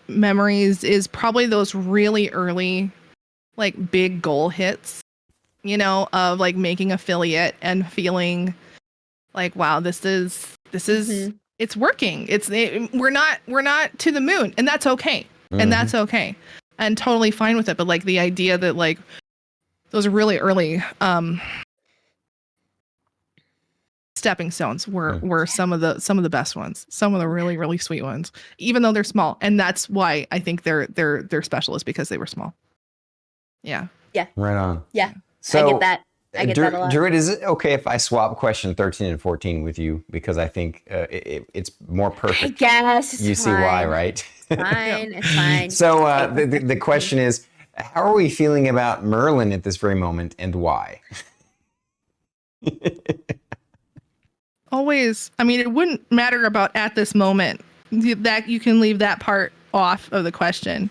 Speaker 3: memories is probably those really early, like big goal hits, of like making affiliate and feeling like, wow, this is it's working. We're not to the moon, and that's okay. And that's okay. And totally fine with it. But like the idea that like those really early stepping stones were some of the best ones, some of the really, really sweet ones, even though they're small. And that's why I think they're special, is because they were small. Yeah.
Speaker 2: Yeah.
Speaker 1: Right on.
Speaker 2: Yeah.
Speaker 1: So,
Speaker 2: I get that. I get that a lot.
Speaker 1: Druid, is it okay if I swap question 13 and 14 with you? Because I think it's more perfect.
Speaker 2: I guess.
Speaker 1: You see why, right?
Speaker 2: It's fine. It's fine.
Speaker 1: So the question is, how are we feeling about Merlin at this very moment, and why?
Speaker 3: Always. I mean, it wouldn't matter about at this moment. That you can leave that part off of the question.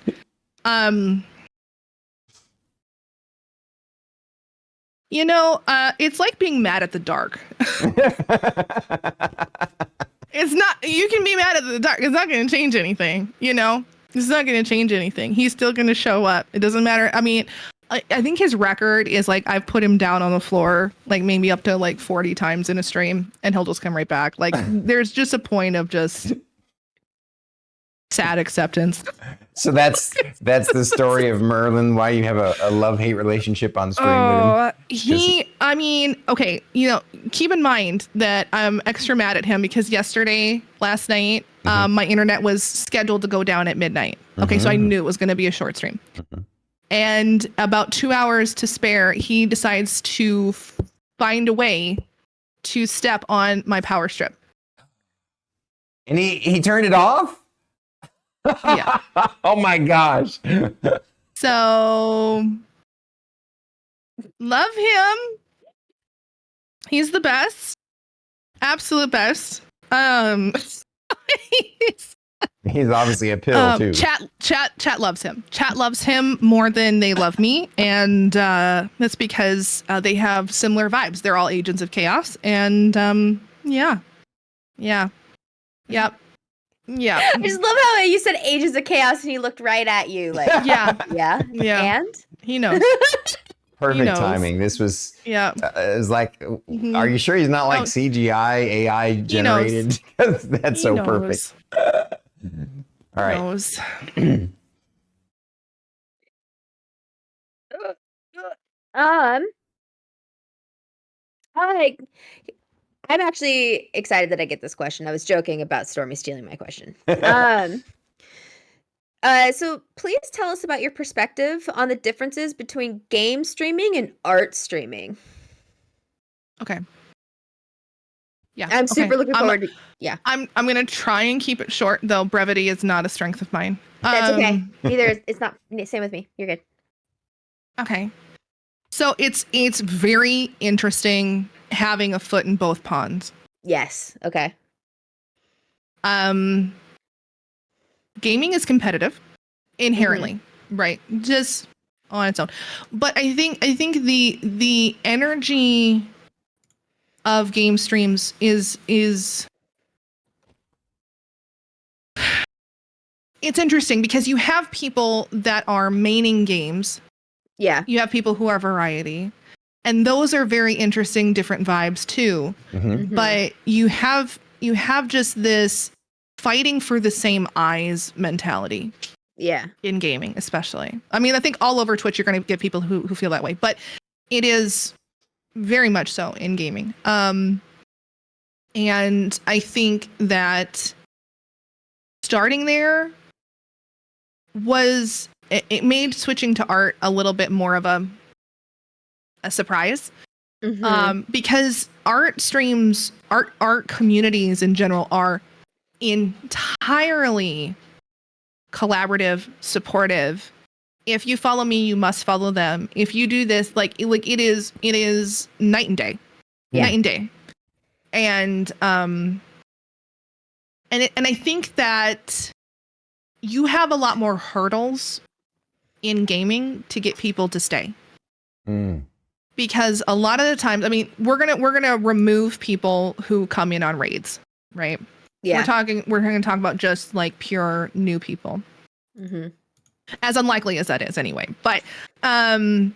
Speaker 3: It's like being mad at the dark. It's not, you can be mad at the dark. It's not going to change anything, It's not going to change anything. He's still going to show up. It doesn't matter. I mean, I think his record is like, I've put him down on the floor, like maybe up to like 40 times in a stream, and he'll just come right back. Like there's just a point of just sad acceptance.
Speaker 1: So that's the story of Merlin, why you have a love-hate relationship on stream with him.
Speaker 3: Okay, keep in mind that I'm extra mad at him because last night, my internet was scheduled to go down at midnight. Okay, so I knew it was going to be a short stream. And about 2 hours to spare, he decides to find a way to step on my power strip.
Speaker 1: And he turned it off?
Speaker 3: Yeah.
Speaker 1: Oh my gosh.
Speaker 3: So love him. He's the best. Absolute best.
Speaker 1: He's obviously a pill too.
Speaker 3: Chat loves him. Chat loves him more than they love me, and that's because they have similar vibes. They're all agents of chaos, and yep. Yeah.
Speaker 2: I just love how you said Ages of Chaos and he looked right at you like, yeah. And
Speaker 3: he knows.
Speaker 1: Perfect timing. This was, it was like, are you sure he's not like CGI AI generated? Because that's so perfect. All right.
Speaker 2: I'm actually excited that I get this question. I was joking about Stormy stealing my question. So please tell us about your perspective on the differences between game streaming and art streaming.
Speaker 3: Okay. Yeah.
Speaker 2: I'm super looking forward to. Yeah.
Speaker 3: I'm gonna try and keep it short, though brevity is not a strength of mine.
Speaker 2: That's okay. It's not. Same with me. You're good.
Speaker 3: Okay. So it's very interesting having a foot in both ponds.
Speaker 2: Yes. Okay.
Speaker 3: Gaming is competitive inherently, right? Just on its own. But I think the energy of game streams is it's interesting because you have people that are maining games.
Speaker 2: Yeah.
Speaker 3: You have people who are variety. And those are very interesting, different vibes too. But you have just this fighting for the same eyes mentality.
Speaker 2: Yeah.
Speaker 3: In gaming, especially. I mean, I think all over Twitch, you're going to get people who feel that way, but it is very much so in gaming. And I think that starting there was it made switching to art a little bit more of a surprise. Because art streams, art communities in general are entirely collaborative, supportive. If you follow me, you must follow them. If you do this, like it is night and day.
Speaker 2: Yeah.
Speaker 3: Night and day. And I think that you have a lot more hurdles in gaming to get people to stay. Because a lot of the times, I mean, we're gonna remove people who come in on raids, right?
Speaker 2: Yeah.
Speaker 3: We're gonna talk about just like pure new people. As unlikely as that is anyway. But when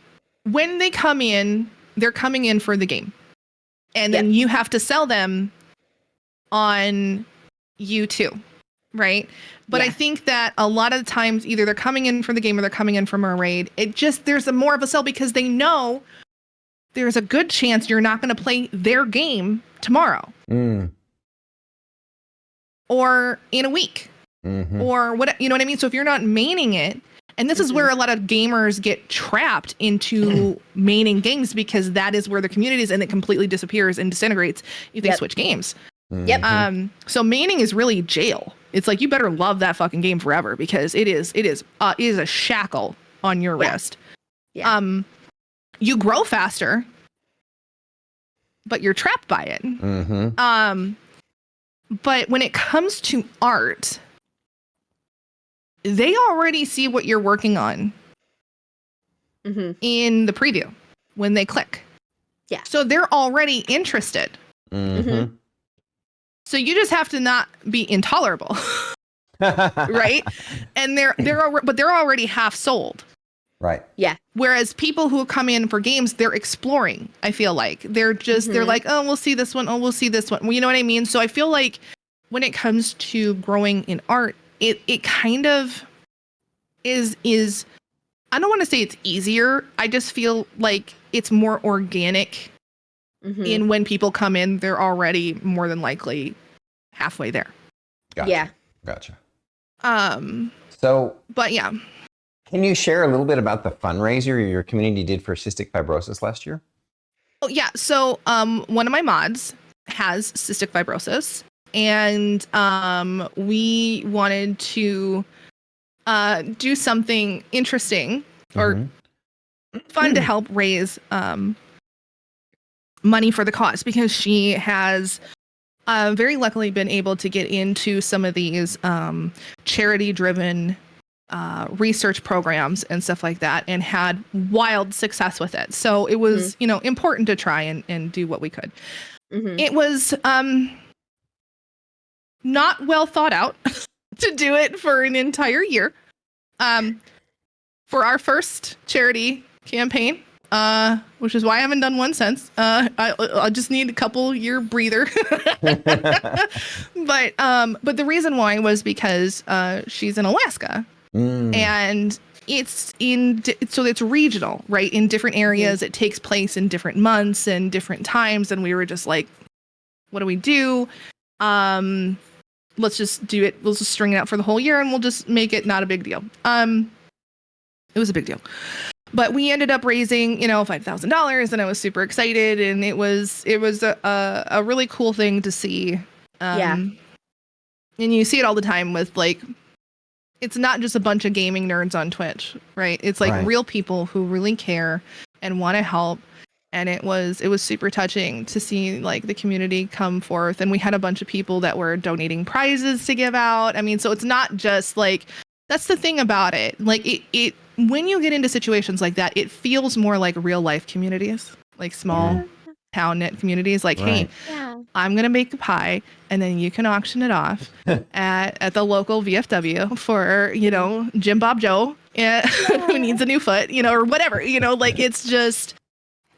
Speaker 3: they come in, they're coming in for the game. And then you have to sell them on YouTube, right? But I think that a lot of the times either they're coming in for the game or they're coming in from a raid. There's more of a sell because they know there's a good chance you're not going to play their game tomorrow. Or in a week. Or what, you know what I mean? So if you're not maining it, and this is where a lot of gamers get trapped into maining games because that is where the community is and it completely disappears and disintegrates if they switch games. So maining is really jail. It's like you better love that fucking game forever because it is a shackle on your wrist. You grow faster, but you're trapped by it. But when it comes to art, they already see what you're working on in the preview when they click.
Speaker 2: Yeah.
Speaker 3: So they're already interested. So you just have to not be intolerable, right? And they're already half sold.
Speaker 1: Right.
Speaker 2: Yeah.
Speaker 3: Whereas people who come in for games, they're exploring. I feel like they're like, oh, we'll see this one. Oh, we'll see this one. Well, you know what I mean? So I feel like when it comes to growing in art, it kind of is I don't want to say it's easier. I just feel like it's more organic in when people come in, they're already more than likely halfway there.
Speaker 1: Gotcha.
Speaker 2: Yeah.
Speaker 1: Gotcha.
Speaker 3: But yeah.
Speaker 1: Can you share a little bit about the fundraiser your community did for cystic fibrosis last year?
Speaker 3: Oh yeah. So one of my mods has cystic fibrosis, and we wanted to do something interesting or fun to help raise money for the cause because she has very luckily been able to get into some of these charity-driven research programs and stuff like that and had wild success with it. So it was, important to try and do what we could. It was not well thought out to do it for an entire year. For our first charity campaign, which is why I haven't done one since. I just need a couple year breather. But the reason why was because she's in Alaska. And it's regional, right? In different areas, it takes place in different months and different times. And we were just like, what do we do? Let's just do it. We'll just string it out for the whole year and we'll just make it not a big deal. It was a big deal, but we ended up raising, $5,000 and I was super excited. And it was a really cool thing to see. And you see it all the time with like, it's not just a bunch of gaming nerds on Twitch, right? It's like real people who really care and want to help. And it was super touching to see like the community come forth. And we had a bunch of people that were donating prizes to give out. I mean, so it's not just like, that's the thing about it. Like it when you get into situations like that, it feels more like real life communities, like small town knit communities. Like, hey, I'm going to make a pie and then you can auction it off at the local VFW for, Jim Bob Joe who needs a new foot, or whatever, like it's just,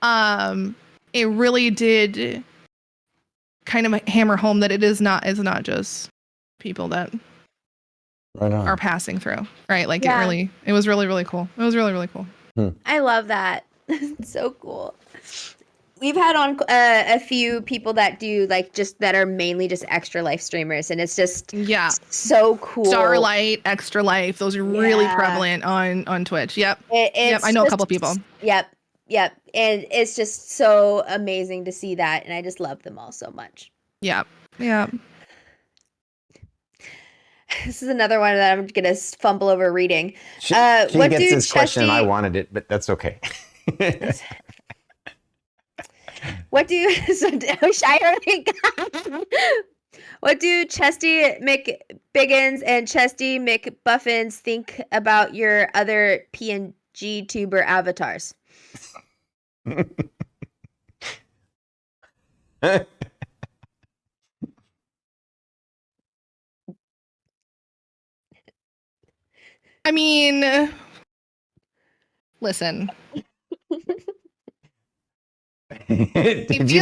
Speaker 3: it really did kind of hammer home that it's not just people that are passing through, right? Like it was really, really cool. It was really, really cool.
Speaker 2: I love that. It's so cool. we've had on a few people that do like just that are mainly just extra life streamers, and it's just so cool.
Speaker 3: Starlight, Extra Life, those are really prevalent on Twitch. Yep. Yep. I know a couple people.
Speaker 2: Yep. And it's just so amazing to see that, and I just love them all so much.
Speaker 3: Yeah.
Speaker 2: This is another one that I'm gonna fumble over reading.
Speaker 1: She gets this question, and I wanted it, but that's okay.
Speaker 2: What do Chesty McBiggins and Chesty McBuffins think about your other PNG tuber avatars?
Speaker 3: I mean, listen.
Speaker 1: Did you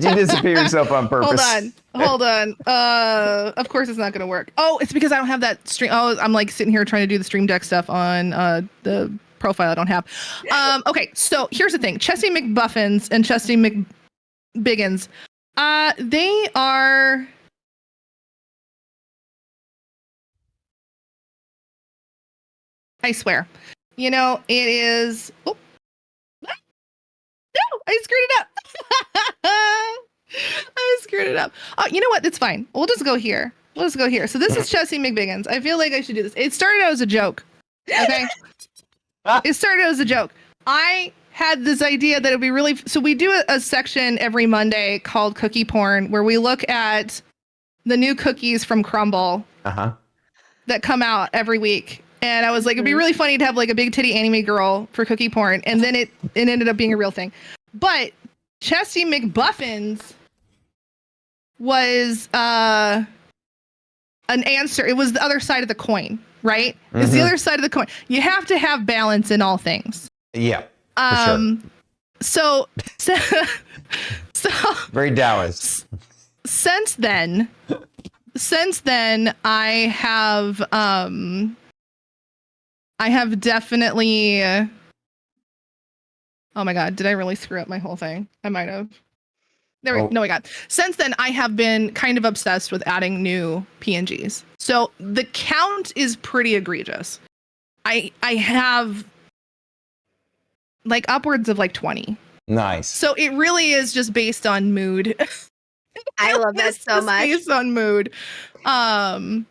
Speaker 1: disappear yourself on purpose?
Speaker 3: Hold on. Of course it's not gonna work. Oh, it's because I don't have that stream. Oh, I'm like sitting here trying to do the Stream Deck stuff on the profile I don't have. Okay, so here's the thing. Chesty McBuffins and Chesty McBiggins, they are. I swear. You know, it is. Oh. No, I screwed it up. I screwed it up. Oh, you know what? It's fine. We'll just go here. So this is Chesty McBiggins. I feel like I should do this. It started out as a joke. Okay. It started out as a joke. I had this idea that it'd be really. So we do a section every Monday called Cookie Porn, where we look at the new cookies from Crumble that come out every week. And I was like, it'd be really funny to have like a big titty anime girl for Cookie Porn. And then it ended up being a real thing. But Chesty McBuffins was an answer. It was the other side of the coin, right? Mm-hmm. It's the other side of the coin. You have to have balance in all things.
Speaker 1: Yeah. For sure.
Speaker 3: So
Speaker 1: very Taoist.
Speaker 3: Since then I have definitely. Oh my God! Did I really screw up my whole thing? I might have. No, I got. Since then, I have been kind of obsessed with adding new PNGs. So the count is pretty egregious. I have like upwards of like 20.
Speaker 1: Nice.
Speaker 3: So it really is just based on mood.
Speaker 2: I love that so much.
Speaker 3: Based on mood. And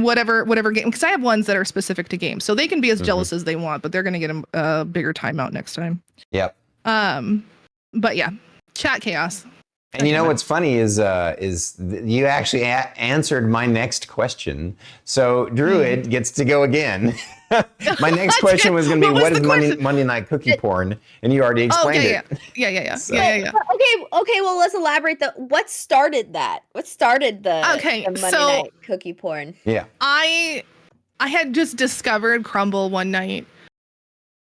Speaker 3: whatever game, because I have ones that are specific to games, so they can be as jealous as they want, but they're gonna get a bigger timeout next time.
Speaker 1: Yep.
Speaker 3: But yeah, chat chaos.
Speaker 1: And you know what's funny is you actually answered my next question. So Druid gets to go again. My next question was going to be, what is Monday Night Cookie Porn? And you already explained it.
Speaker 3: Yeah.
Speaker 1: So.
Speaker 2: Yeah. Okay. Well, let's elaborate. What started that? What started the Monday Night Cookie Porn?
Speaker 1: Yeah.
Speaker 3: I had just discovered Crumble one night.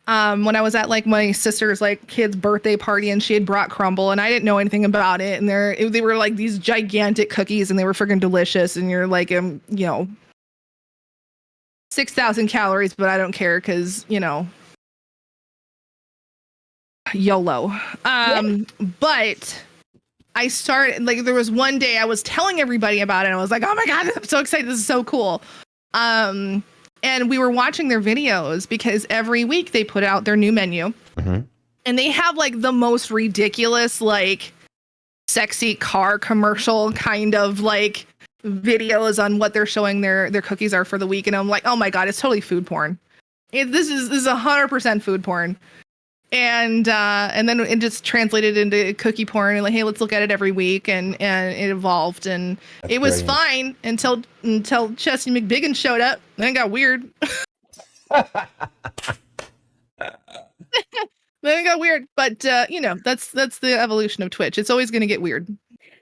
Speaker 3: When I was at like my sister's like kid's birthday party, and she had brought Crumble, and I didn't know anything about it, and they were like these gigantic cookies, and they were freaking delicious, and you're like 6,000 calories, but I don't care because YOLO. But I started like there was one day I was telling everybody about it, and I was like, oh my God, I'm so excited, this is so cool. And we were watching their videos because every week they put out their new menu. Mm-hmm. And they have like the most ridiculous, like sexy car commercial kind of like videos on what they're showing their cookies are for the week. And I'm like, oh my God, it's totally food porn. This is 100% food porn. And then it just translated into cookie porn, and like, hey, let's look at it every week, and it evolved, and that's it was fine until Chesty McBiggins showed up. Then it got weird. Then it got weird, but that's the evolution of Twitch. It's always going to get weird.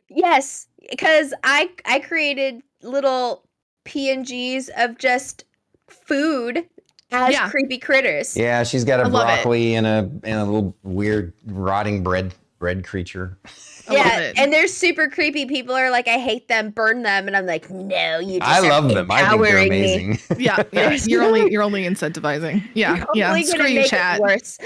Speaker 2: Yes, because I created little PNGs of just food. As creepy critters.
Speaker 1: Yeah, she's got a broccoli and a little weird rotting bread bread creature.
Speaker 2: Yeah, and they're super creepy. People are like, I hate them, burn them, and I'm like, no, you just
Speaker 1: I love them. I think they're amazing.
Speaker 3: Yeah. You're only incentivizing. Yeah. Screw you, chat.
Speaker 2: Worse.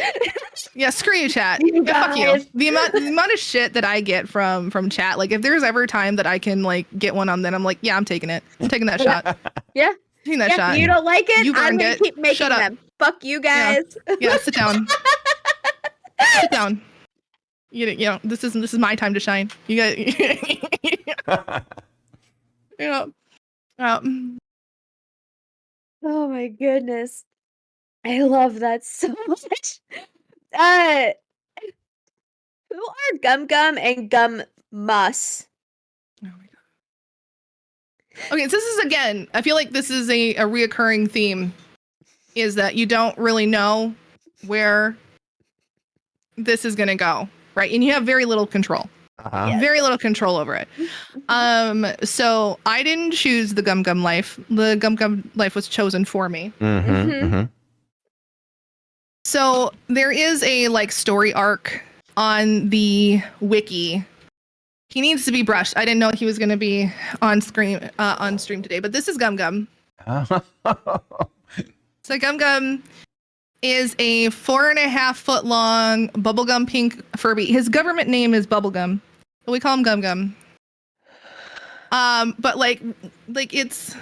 Speaker 3: Yeah, screw you, chat. Yeah, fuck you. The amount of shit that I get from chat, like if there's ever a time that I can like get one on, then I'm like, yeah, I'm taking it. I'm taking that shot.
Speaker 2: Yeah.
Speaker 3: Taking that shot.
Speaker 2: You don't like it? I'm gonna keep making
Speaker 3: Shut up.
Speaker 2: them. Fuck you guys.
Speaker 3: Yeah, sit down. Sit down. You know, this is my time to shine. You got yeah.
Speaker 2: Oh my goodness. I love that so much. Who are Gum Gum and Gum Mus?
Speaker 3: Oh my god. Okay, so this is again, I feel like this is a reoccurring theme, is that you don't really know where this is gonna go, right? And you have very little control. Very little control over it. So I didn't choose the Gum Gum life. The Gum Gum life was chosen for me. So there is a like story arc on the wiki. He needs to be brushed. I didn't know he was going to be on stream today, but this is Gum Gum. So Gum Gum is a 4.5 foot long bubblegum pink Furby. His government name is Bubblegum, but we call him Gum Gum. But like it's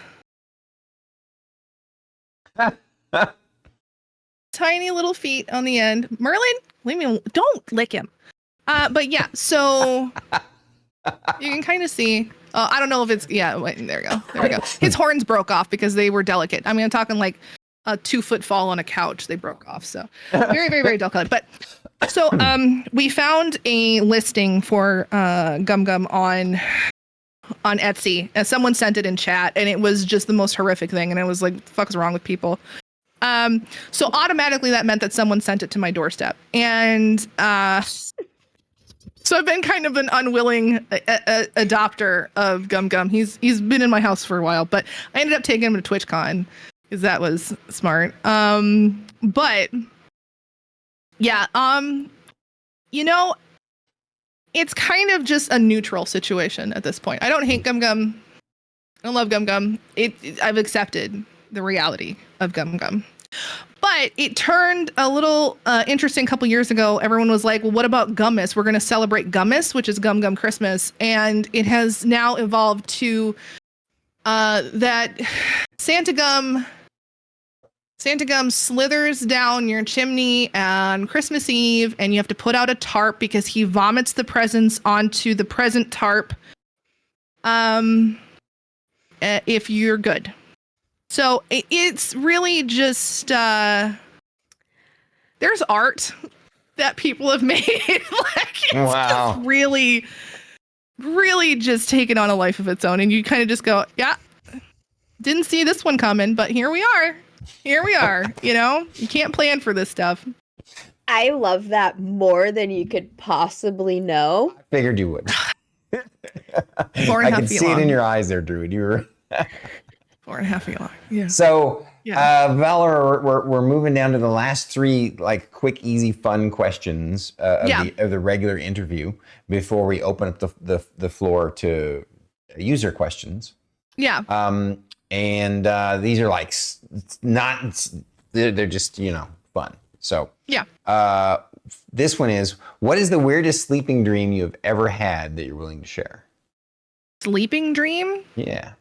Speaker 3: tiny little feet on the end. Merlin, leave me. Don't lick him. But yeah, so you can kind of see. I don't know if it's Wait, there we go. His horns broke off because they were delicate. I mean, I'm talking like a 2-foot fall on a couch. They broke off. So very, very, very delicate. But so we found a listing for Gum Gum on Etsy, and someone sent it in chat, and it was just the most horrific thing. And I was like, "The fuck is wrong with people?" So automatically that meant that someone sent it to my doorstep, and so I've been kind of an unwilling adopter of Gum Gum. He's been in my house for a while, but I ended up taking him to TwitchCon because that was smart. But yeah, you know, it's kind of just a neutral situation at this point. I don't hate Gum Gum. I don't love Gum Gum. I've accepted the reality of Gum Gum. But it turned a little interesting a couple years ago. Everyone was like, well, what about Gummas? We're going to celebrate Gummas, which is Gum Gum Christmas. And it has now evolved to that Santa Gum slithers down your chimney on Christmas Eve, and you have to put out a tarp because he vomits the presents onto the present tarp if you're good. So it's really just there's art that people have made. Like it's just really, really just taken on a life of its own, and you kind of just go, yeah, didn't see this one coming, but here we are. You know, you can't plan for this stuff.
Speaker 2: I love that more than you could possibly know.
Speaker 1: I figured you would.
Speaker 3: 4.5
Speaker 1: I could
Speaker 3: feet
Speaker 1: see
Speaker 3: long.
Speaker 1: it in your eyes there, Druid. You were
Speaker 3: 4.5 feet long. Yeah.
Speaker 1: So, Valor, we're moving down to the last 3 like quick, easy, fun questions of the regular interview before we open up the floor to user questions.
Speaker 3: Yeah.
Speaker 1: And these are like they're just fun. So this one is, what is the weirdest sleeping dream you have ever had that you're willing to share?
Speaker 3: Sleeping dream?
Speaker 1: Yeah.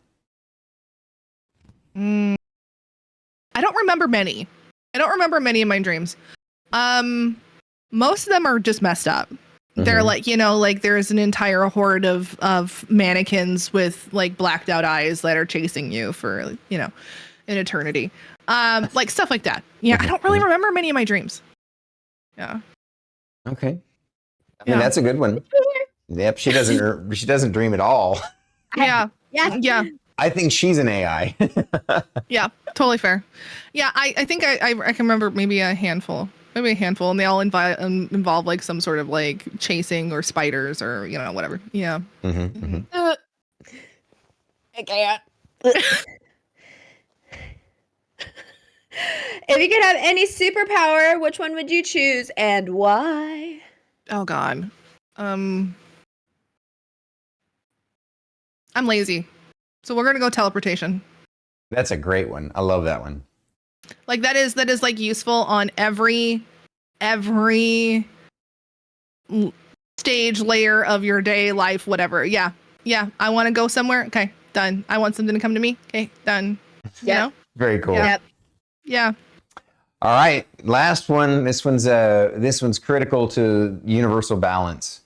Speaker 3: I don't remember many. I don't remember many of my dreams. Most of them are just messed up. They're like, like there's an entire horde of mannequins with like blacked out eyes that are chasing you for, an eternity. Like stuff like that. Yeah. I don't really remember many of my dreams. Yeah.
Speaker 1: Okay. I mean, that's a good one. Yep. She doesn't dream at all.
Speaker 3: Yeah. Yeah.
Speaker 1: I think she's an AI.
Speaker 3: Yeah, totally fair. Yeah, I think I can remember maybe a handful, and they all involve like some sort of like chasing or spiders or whatever. Yeah.
Speaker 2: I can't. If you could have any superpower, which one would you choose and why?
Speaker 3: Oh God. I'm lazy, so we're gonna go teleportation.
Speaker 1: That's a great one. I love that one.
Speaker 3: Like that is like useful on every stage layer of your day, life, whatever. Yeah. I want to go somewhere. Okay, done. I want something to come to me. Okay, done. You know?
Speaker 1: Very cool.
Speaker 2: Yep.
Speaker 3: Yeah.
Speaker 1: All right, last one. This one's critical to universal balance.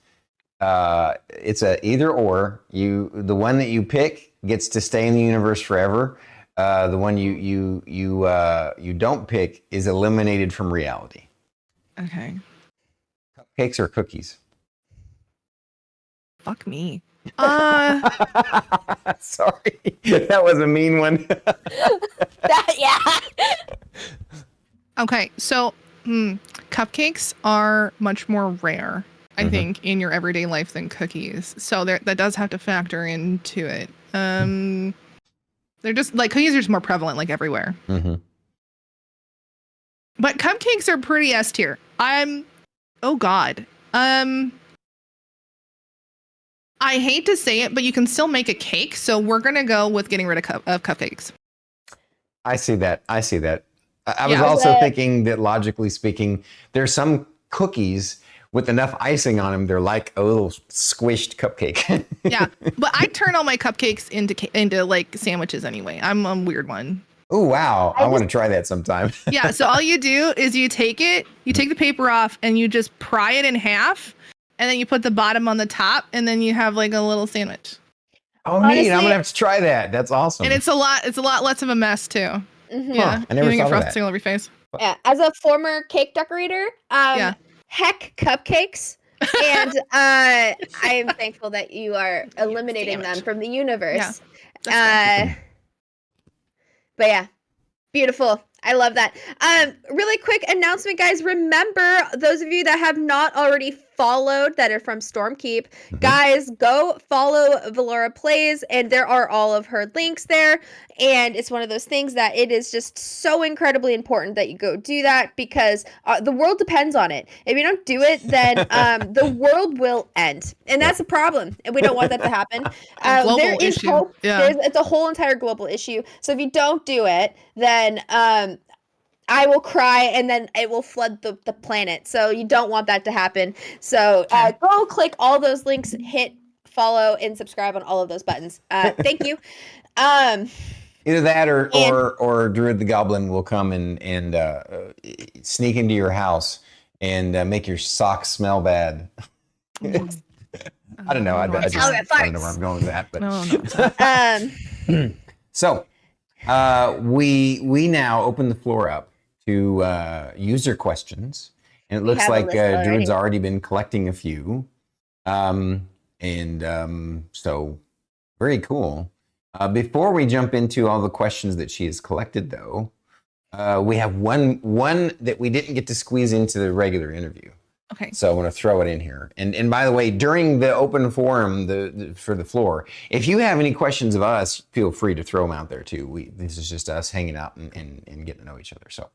Speaker 1: It's a either or. The one that you pick gets to stay in the universe forever. The one you don't pick is eliminated from reality.
Speaker 3: Okay.
Speaker 1: Cupcakes or cookies?
Speaker 3: Fuck me.
Speaker 1: Sorry, that was a mean one.
Speaker 3: Okay, so cupcakes are much more rare, I think, in your everyday life than cookies. So that does have to factor into it. They're just like cookies are just more prevalent, like everywhere. But cupcakes are pretty S tier. Oh God. I hate to say it, but you can still make a cake. So we're gonna go with getting rid of cupcakes.
Speaker 1: I see that. I was also thinking that logically speaking, there's some cookies with enough icing on them, they're like a little squished cupcake.
Speaker 3: Yeah, but I turn all my cupcakes into like sandwiches anyway. I'm a weird one.
Speaker 1: Oh wow, I want to try that sometime.
Speaker 3: Yeah, so all you do is you take the paper off, and you just pry it in half, and then you put the bottom on the top, and then you have like a little sandwich.
Speaker 1: Oh, honestly, neat! I'm gonna have to try that. That's awesome.
Speaker 3: And it's a lot less of a mess too.
Speaker 1: Yeah, I never thought of that.
Speaker 3: All over your face.
Speaker 2: Yeah, as a former cake decorator, heck cupcakes, and I'm thankful that you are eliminating them from the universe. Yeah. But yeah, beautiful. I love that. Really quick announcement, guys. Remember, those of you that have not already followed that are from Stormkeep, guys, go follow ValoraPlays, and there are all of her links there. And it's one of those things that it is just so incredibly important that you go do that, because the world depends on it. If you don't do it, then the world will end, and that's a problem, and we don't want that to happen. There is hope. It's a whole entire global issue. So if you don't do it, then I will cry, and then it will flood the planet. So you don't want that to happen. So go click all those links, hit follow, and subscribe on all of those buttons. Thank you.
Speaker 1: Either that or Druid the Goblin will come and sneak into your house and make your socks smell bad. I don't know. I just don't know where I'm going with that. But so we now open the floor up to user questions, and it looks like Druid's already been collecting a few, so very cool. Before we jump into all the questions that she has collected, though, we have one that we didn't get to squeeze into the regular interview.
Speaker 3: Okay.
Speaker 1: So I want to throw it in here. And by the way, during the open forum for the floor, if you have any questions of us, feel free to throw them out there too. This is just us hanging out and getting to know each other. So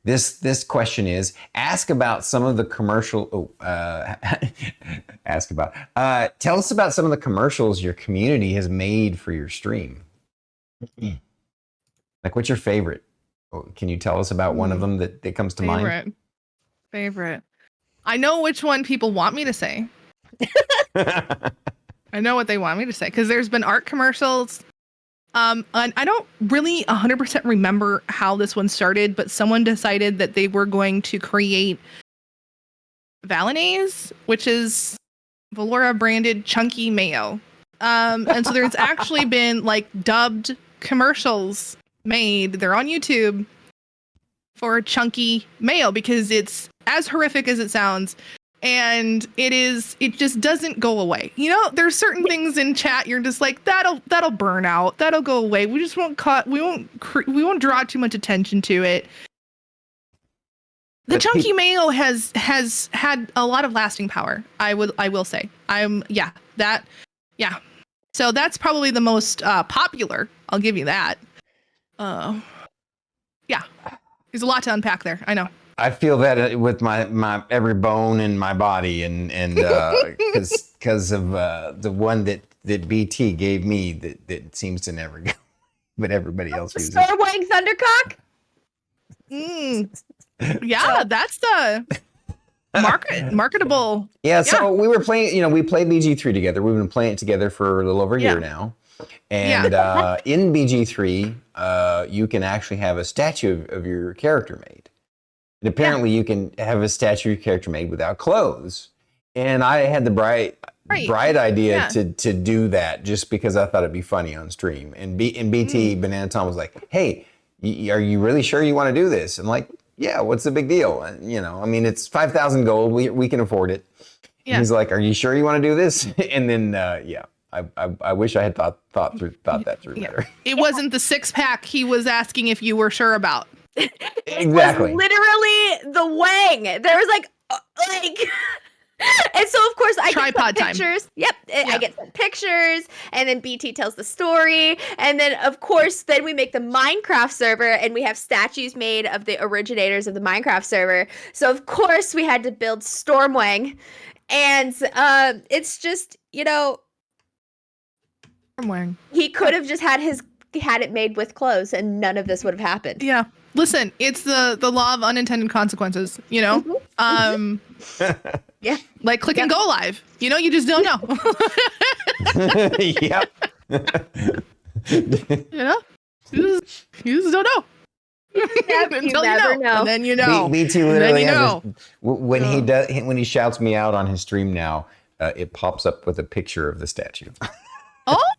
Speaker 1: this question is, ask about some of the commercial. Tell us about some of the commercials your community has made for your stream. Like, what's your favorite? Can you tell us about one of them that comes to mind?
Speaker 3: Favorite. I know which one people want me to say. I know what they want me to say, because there's been art commercials. And I don't really 100% remember how this one started, but someone decided that they were going to create Valinaise, which is Valora branded chunky mayo. And so there's actually been like dubbed commercials made. They're on YouTube for chunky mayo, because it's as horrific as it sounds, and it just doesn't go away. You know, there's certain things in chat you're just like, that'll burn out, that'll go away, we just won't we won't draw too much attention to it. The chunky mayo has had a lot of lasting power, I will say. So that's probably the most popular, I'll give you that. Yeah. There's a lot to unpack there. I know.
Speaker 1: I feel that with my every bone in my body, and because of the one that BT gave me that seems to never go, but everybody else uses.
Speaker 2: Stormwing Thundercock.
Speaker 3: Yeah, that's the marketable.
Speaker 1: Yeah, so we were playing. We played BG3 together. We've been playing it together for a little over a year now. And in BG3, you can actually have a statue of your character made. And apparently you can have a statue of your character made without clothes. And I had the bright idea to do that just because I thought it'd be funny on stream. And BT, Banana Tom was like, hey, are you really sure you want to do this? And like, yeah, what's the big deal? And, I mean, it's 5,000 gold. We can afford it. Yeah. And he's like, are you sure you want to do this? And then, I wish I had thought that through better.
Speaker 3: It wasn't the 6-pack he was asking if you were sure about.
Speaker 1: Exactly.
Speaker 2: It was literally the wang. There was like, and so of course I get some pictures. Time. Yep, I get some pictures, and then BT tells the story, and then of course then we make the Minecraft server, and we have statues made of the originators of the Minecraft server. So of course we had to build Stormwing, and it's just
Speaker 3: Stormwing.
Speaker 2: He could have just had it made with clothes, and none of this would have happened.
Speaker 3: Yeah. Listen, it's the law of unintended consequences, Yeah. Like click and go live. You just don't know.
Speaker 1: Yep.
Speaker 3: You just don't know.
Speaker 2: Until you never know.
Speaker 3: And then you know.
Speaker 1: Me too. Literally, when he shouts me out on his stream now, it pops up with a picture of the statue.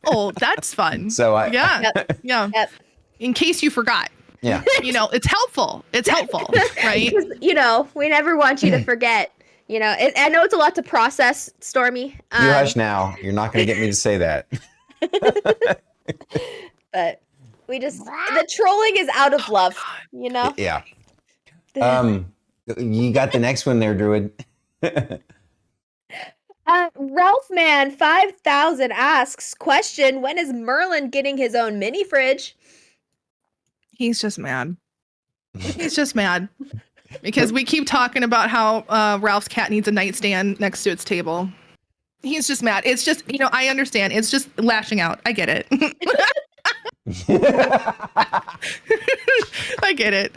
Speaker 3: Oh, that's fun.
Speaker 1: So
Speaker 2: Yep.
Speaker 3: In case you forgot.
Speaker 1: Yeah.
Speaker 3: It's helpful. It's helpful, right?
Speaker 2: We never want you to forget. I know it's a lot to process, Stormy.
Speaker 1: You hush now. You're not going to get me to say that.
Speaker 2: But the trolling is out of love,
Speaker 1: Yeah. You got the next one there, Druid.
Speaker 2: Ralphman 5000 asks, question, when is Merlin getting his own mini fridge?
Speaker 3: He's just mad. He's just mad because we keep talking about how Ralph's cat needs a nightstand next to its table. He's just mad. It's just, I understand. It's just lashing out. I get it. I get it.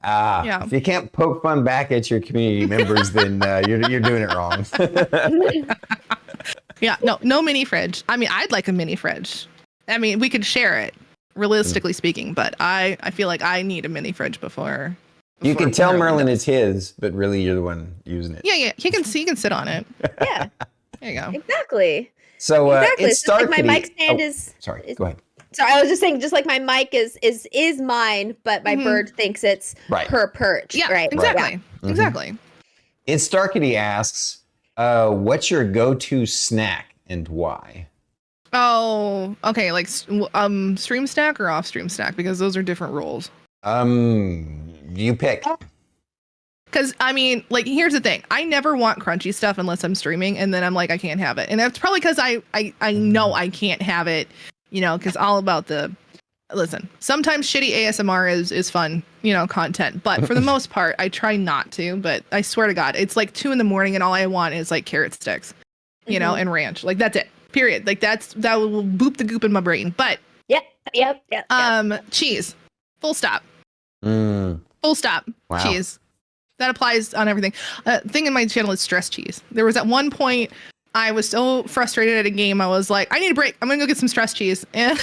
Speaker 1: Yeah. If you can't poke fun back at your community members, then you're doing it wrong.
Speaker 3: Yeah, no mini fridge. I mean, I'd like a mini fridge. I mean, we could share it, realistically speaking, but I feel like I need a mini fridge before
Speaker 1: you can tell Merlin it's his, but really you're the one using it.
Speaker 3: Yeah. He can sit on it.
Speaker 2: Yeah.
Speaker 3: There you go.
Speaker 2: Exactly.
Speaker 1: So it's
Speaker 2: so like my mic stand is.
Speaker 1: Sorry. Go ahead.
Speaker 2: Sorry, I was just saying, just like my mic is mine, but my bird thinks it's her perch.
Speaker 3: Yeah.
Speaker 2: Right.
Speaker 3: Exactly.
Speaker 2: Right.
Speaker 3: Mm-hmm. Exactly.
Speaker 1: It's Starkity asks, what's your go-to snack and why?
Speaker 3: Oh, okay. Like stream stack or off stream stack, because those are different roles.
Speaker 1: You pick.
Speaker 3: Because I mean, like, here's the thing: I never want crunchy stuff unless I'm streaming, and then I'm like, I can't have it, and that's probably because I know I can't have it, because all about the. Listen, sometimes shitty ASMR is fun, content, but for the most part, I try not to. But I swear to God, it's like 2 a.m. and all I want is like carrot sticks, and ranch. Like that's it. Period. Like that will boop the goop in my brain. But
Speaker 2: yep.
Speaker 3: Cheese. Full stop.
Speaker 1: Full
Speaker 3: stop.
Speaker 1: Wow.
Speaker 3: Cheese. That applies on everything. Thing in my channel is stress cheese. There was at one point I was so frustrated at a game. I was like, I need a break. I'm gonna go get some stress cheese. And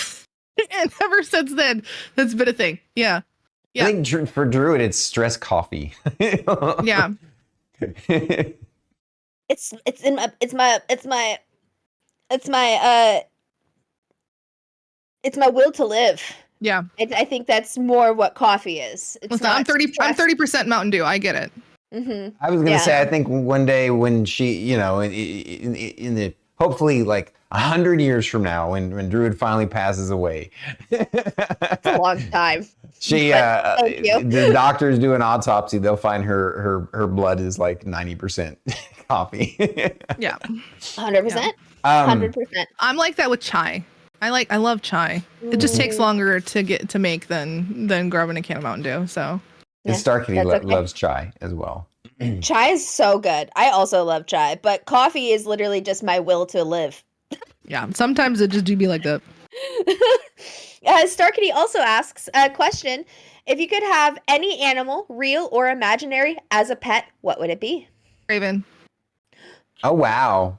Speaker 3: ever since then, that's been a thing. Yeah.
Speaker 1: I think for Druid, it's stress coffee.
Speaker 3: Yeah.
Speaker 2: It's my will to live.
Speaker 3: Yeah.
Speaker 2: I think that's more what coffee is.
Speaker 3: Listen, I'm 30% Mountain Dew. I get it.
Speaker 2: Mm-hmm.
Speaker 1: I was going to say, I think one day when she, in the hopefully like 100 years from now, when Druid finally passes away.
Speaker 2: It's a long time.
Speaker 1: The doctors do an autopsy. They'll find her blood is like 90% coffee.
Speaker 2: Yeah. 100%. 100%.
Speaker 3: I'm like that with chai. I love chai. It just takes longer to make than grabbing a can of Mountain Dew. So
Speaker 1: And Starkey loves chai as well.
Speaker 2: Chai is so good. I also love chai, but coffee is literally just my will to live.
Speaker 3: Yeah, sometimes it just do be like that.
Speaker 2: Starkey also asks a question. If you could have any animal, real or imaginary, as a pet, what would it be?
Speaker 3: Raven.
Speaker 1: Oh, wow.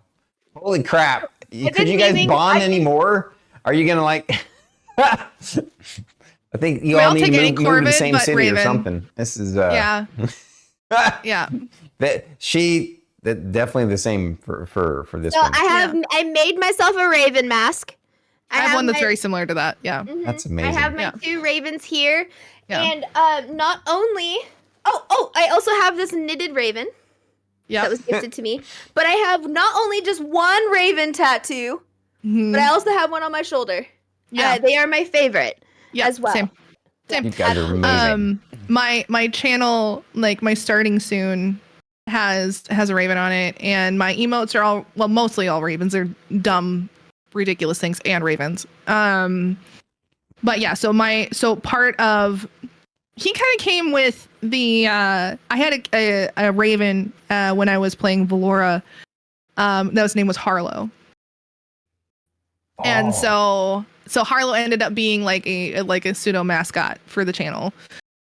Speaker 1: Holy crap. Could you guys
Speaker 2: meaning-
Speaker 1: bond anymore? Are you going to like... I think you all need to move to the same city Raven. Or something. This is...
Speaker 3: Yeah. Yeah.
Speaker 1: Definitely the same for this one.
Speaker 2: I made myself a raven mask.
Speaker 3: I have one that's very similar to that. Yeah.
Speaker 2: Mm-hmm.
Speaker 1: That's amazing.
Speaker 2: I have my 2 ravens here.
Speaker 3: Yeah.
Speaker 2: And not only I also have this knitted raven.
Speaker 3: Yeah.
Speaker 2: That was gifted to me. But I have not only just one raven tattoo, but I also have one on my shoulder. Yeah. They are my favorite as well.
Speaker 3: Same.
Speaker 1: You guys are amazing.
Speaker 3: My channel, like my starting soon, has a raven on it, and my emotes are mostly all ravens. They're dumb, ridiculous things and ravens. But yeah, so part of he kind of came with the I had a raven when I was playing Valora. His name was Harlow. Oh. And so Harlow ended up being like a pseudo mascot for the channel.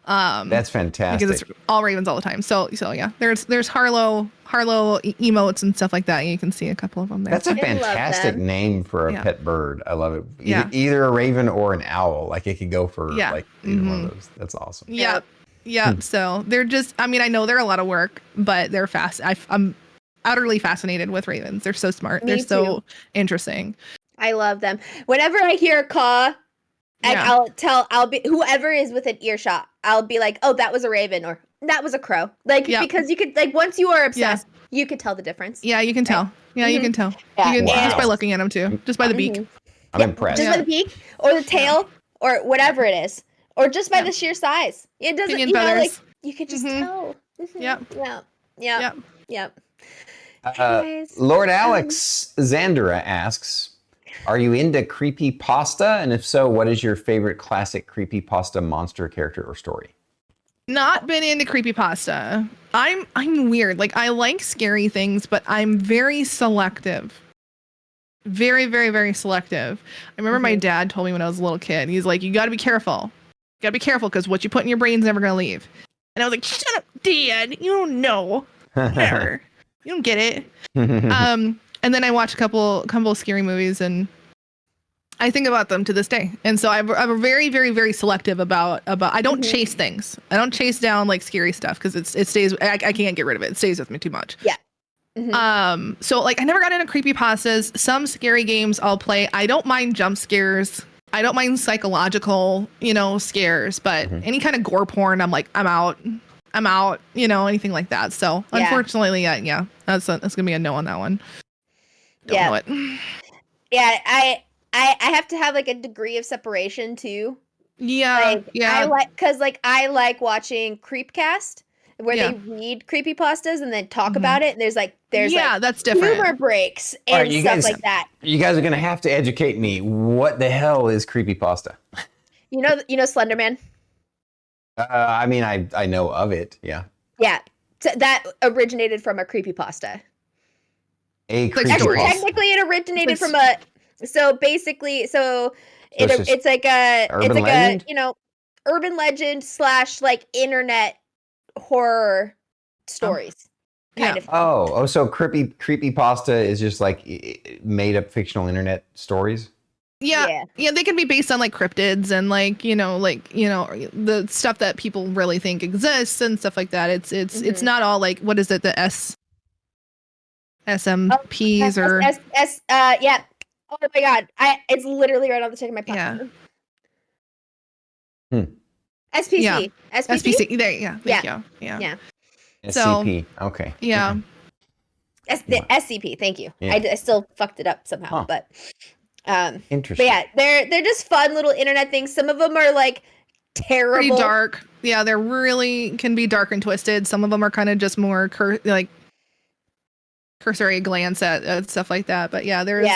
Speaker 1: That's fantastic.
Speaker 3: Because it's all ravens all the time. So yeah, there's Harlow emotes and stuff like that. You can see a couple of them there.
Speaker 1: That's a fantastic name for a pet bird. I love it. Either a raven or an owl. Like it could go for like either one of those. That's awesome.
Speaker 3: Yeah. Yeah. So they're just, I mean, I know they're a lot of work, but they're fast. I'm utterly fascinated with ravens. They're so smart. They're so interesting.
Speaker 2: I love them. Whenever I hear a caw, I'll be whoever is within earshot, I'll be like, oh, that was a raven or that was a crow. Like, because you could, like, once you are obsessed, you could tell the difference.
Speaker 3: Yeah, you can tell. Yeah, you can tell. Yeah. You can, just by looking at them too. Just by the beak.
Speaker 1: I'm impressed.
Speaker 2: Just by the beak or the tail or whatever it is. Or just by the sheer size. It doesn't,
Speaker 3: you know, like,
Speaker 2: you could just tell.
Speaker 3: Yep.
Speaker 2: Yep.
Speaker 1: Lord Alex Zandera asks, are you into creepypasta? And if so, what is your favorite classic creepypasta monster character or story?
Speaker 3: Not been into creepypasta. I'm weird. Like, I like scary things, but I'm very selective. Very, very, very selective. I remember my dad told me when I was a little kid, he's like, you got to be careful. You got to be careful because what you put in your brain's never going to leave. And I was like, shut up, Dad. You don't know. Whatever. You don't get it. And then I watched a couple of scary movies, and I think about them to this day. And so I'm very, very, very selective about I don't chase things. I don't chase down like scary stuff because it stays. I can't get rid of it. It stays with me too much.
Speaker 2: Yeah.
Speaker 3: So like I never got into creepypastas. Some scary games I'll play. I don't mind jump scares. I don't mind psychological, scares, but any kind of gore porn, I'm like, I'm out, anything like that. So unfortunately, that's gonna be a no on that one. Don't know it.
Speaker 2: Yeah, I have to have like a degree of separation too.
Speaker 3: Yeah,
Speaker 2: I like watching Creepcast where they read creepypastas and then talk about it. And there's
Speaker 3: that's different.
Speaker 2: Humor breaks and stuff like that.
Speaker 1: You guys are gonna have to educate me. What the hell is creepypasta?
Speaker 2: You know Slender Man?
Speaker 1: I mean, I know of it. Yeah.
Speaker 2: Yeah, so that originated from a creepypasta.
Speaker 1: Actually,
Speaker 2: technically, it originated from a. So basically, it's like a urban legend / like internet horror stories kind of.
Speaker 1: Oh, so creepypasta is just like made up fictional internet stories.
Speaker 3: Yeah, they can be based on like cryptids and like the stuff that people really think exists and stuff like that. It's not all like, what is it, the SMPs or
Speaker 2: yeah. Oh my god, it's literally right on the tip of my pocket. SPC.
Speaker 3: Yeah.
Speaker 2: SPC.
Speaker 3: There, thank you.
Speaker 2: Yeah.
Speaker 1: SCP. Okay.
Speaker 3: Yeah.
Speaker 2: The SCP. Thank you.
Speaker 1: Yeah.
Speaker 2: I still fucked it up somehow, but
Speaker 1: interesting.
Speaker 2: But yeah, they're just fun little internet things. Some of them are like terrible,
Speaker 3: pretty dark. Yeah, they're really can be dark and twisted. Some of them are kind of just more cursory glance at stuff like that. But yeah, there's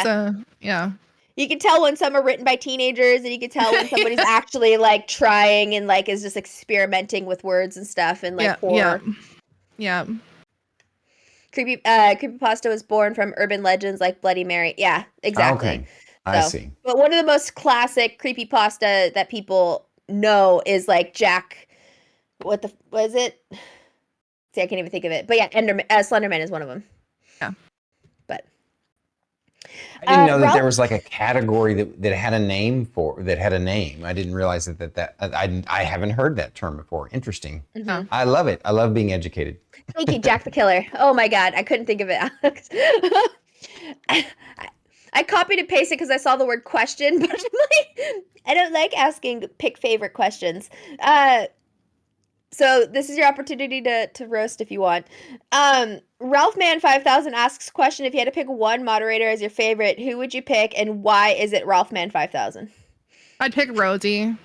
Speaker 2: you can tell when some are written by teenagers, and you can tell when somebody's actually like trying and like is just experimenting with words and stuff and like horror.
Speaker 3: Yeah.
Speaker 2: Creepypasta was born from urban legends like Bloody Mary. Yeah, exactly.
Speaker 1: Okay. I see.
Speaker 2: But one of the most classic creepypasta that people know is like Jack. What is it? See, I can't even think of it. But yeah, Slenderman is one of them.
Speaker 3: Yeah.
Speaker 2: But
Speaker 1: I didn't know that there was like a category that had a name I didn't realize that I haven't heard that term before. Interesting.
Speaker 2: Mm-hmm.
Speaker 1: I love it. I love being educated.
Speaker 2: Thank you, Jack the Killer. Oh my God, I couldn't think of it, Alex. I copied and pasted because I saw the word question, but I don't like asking pick favorite questions. So this is your opportunity to roast if you want. Ralphman5000 asks question: if you had to pick one moderator as your favorite, who would you pick, and why is it Ralphman5000?
Speaker 3: I'd pick Rosie.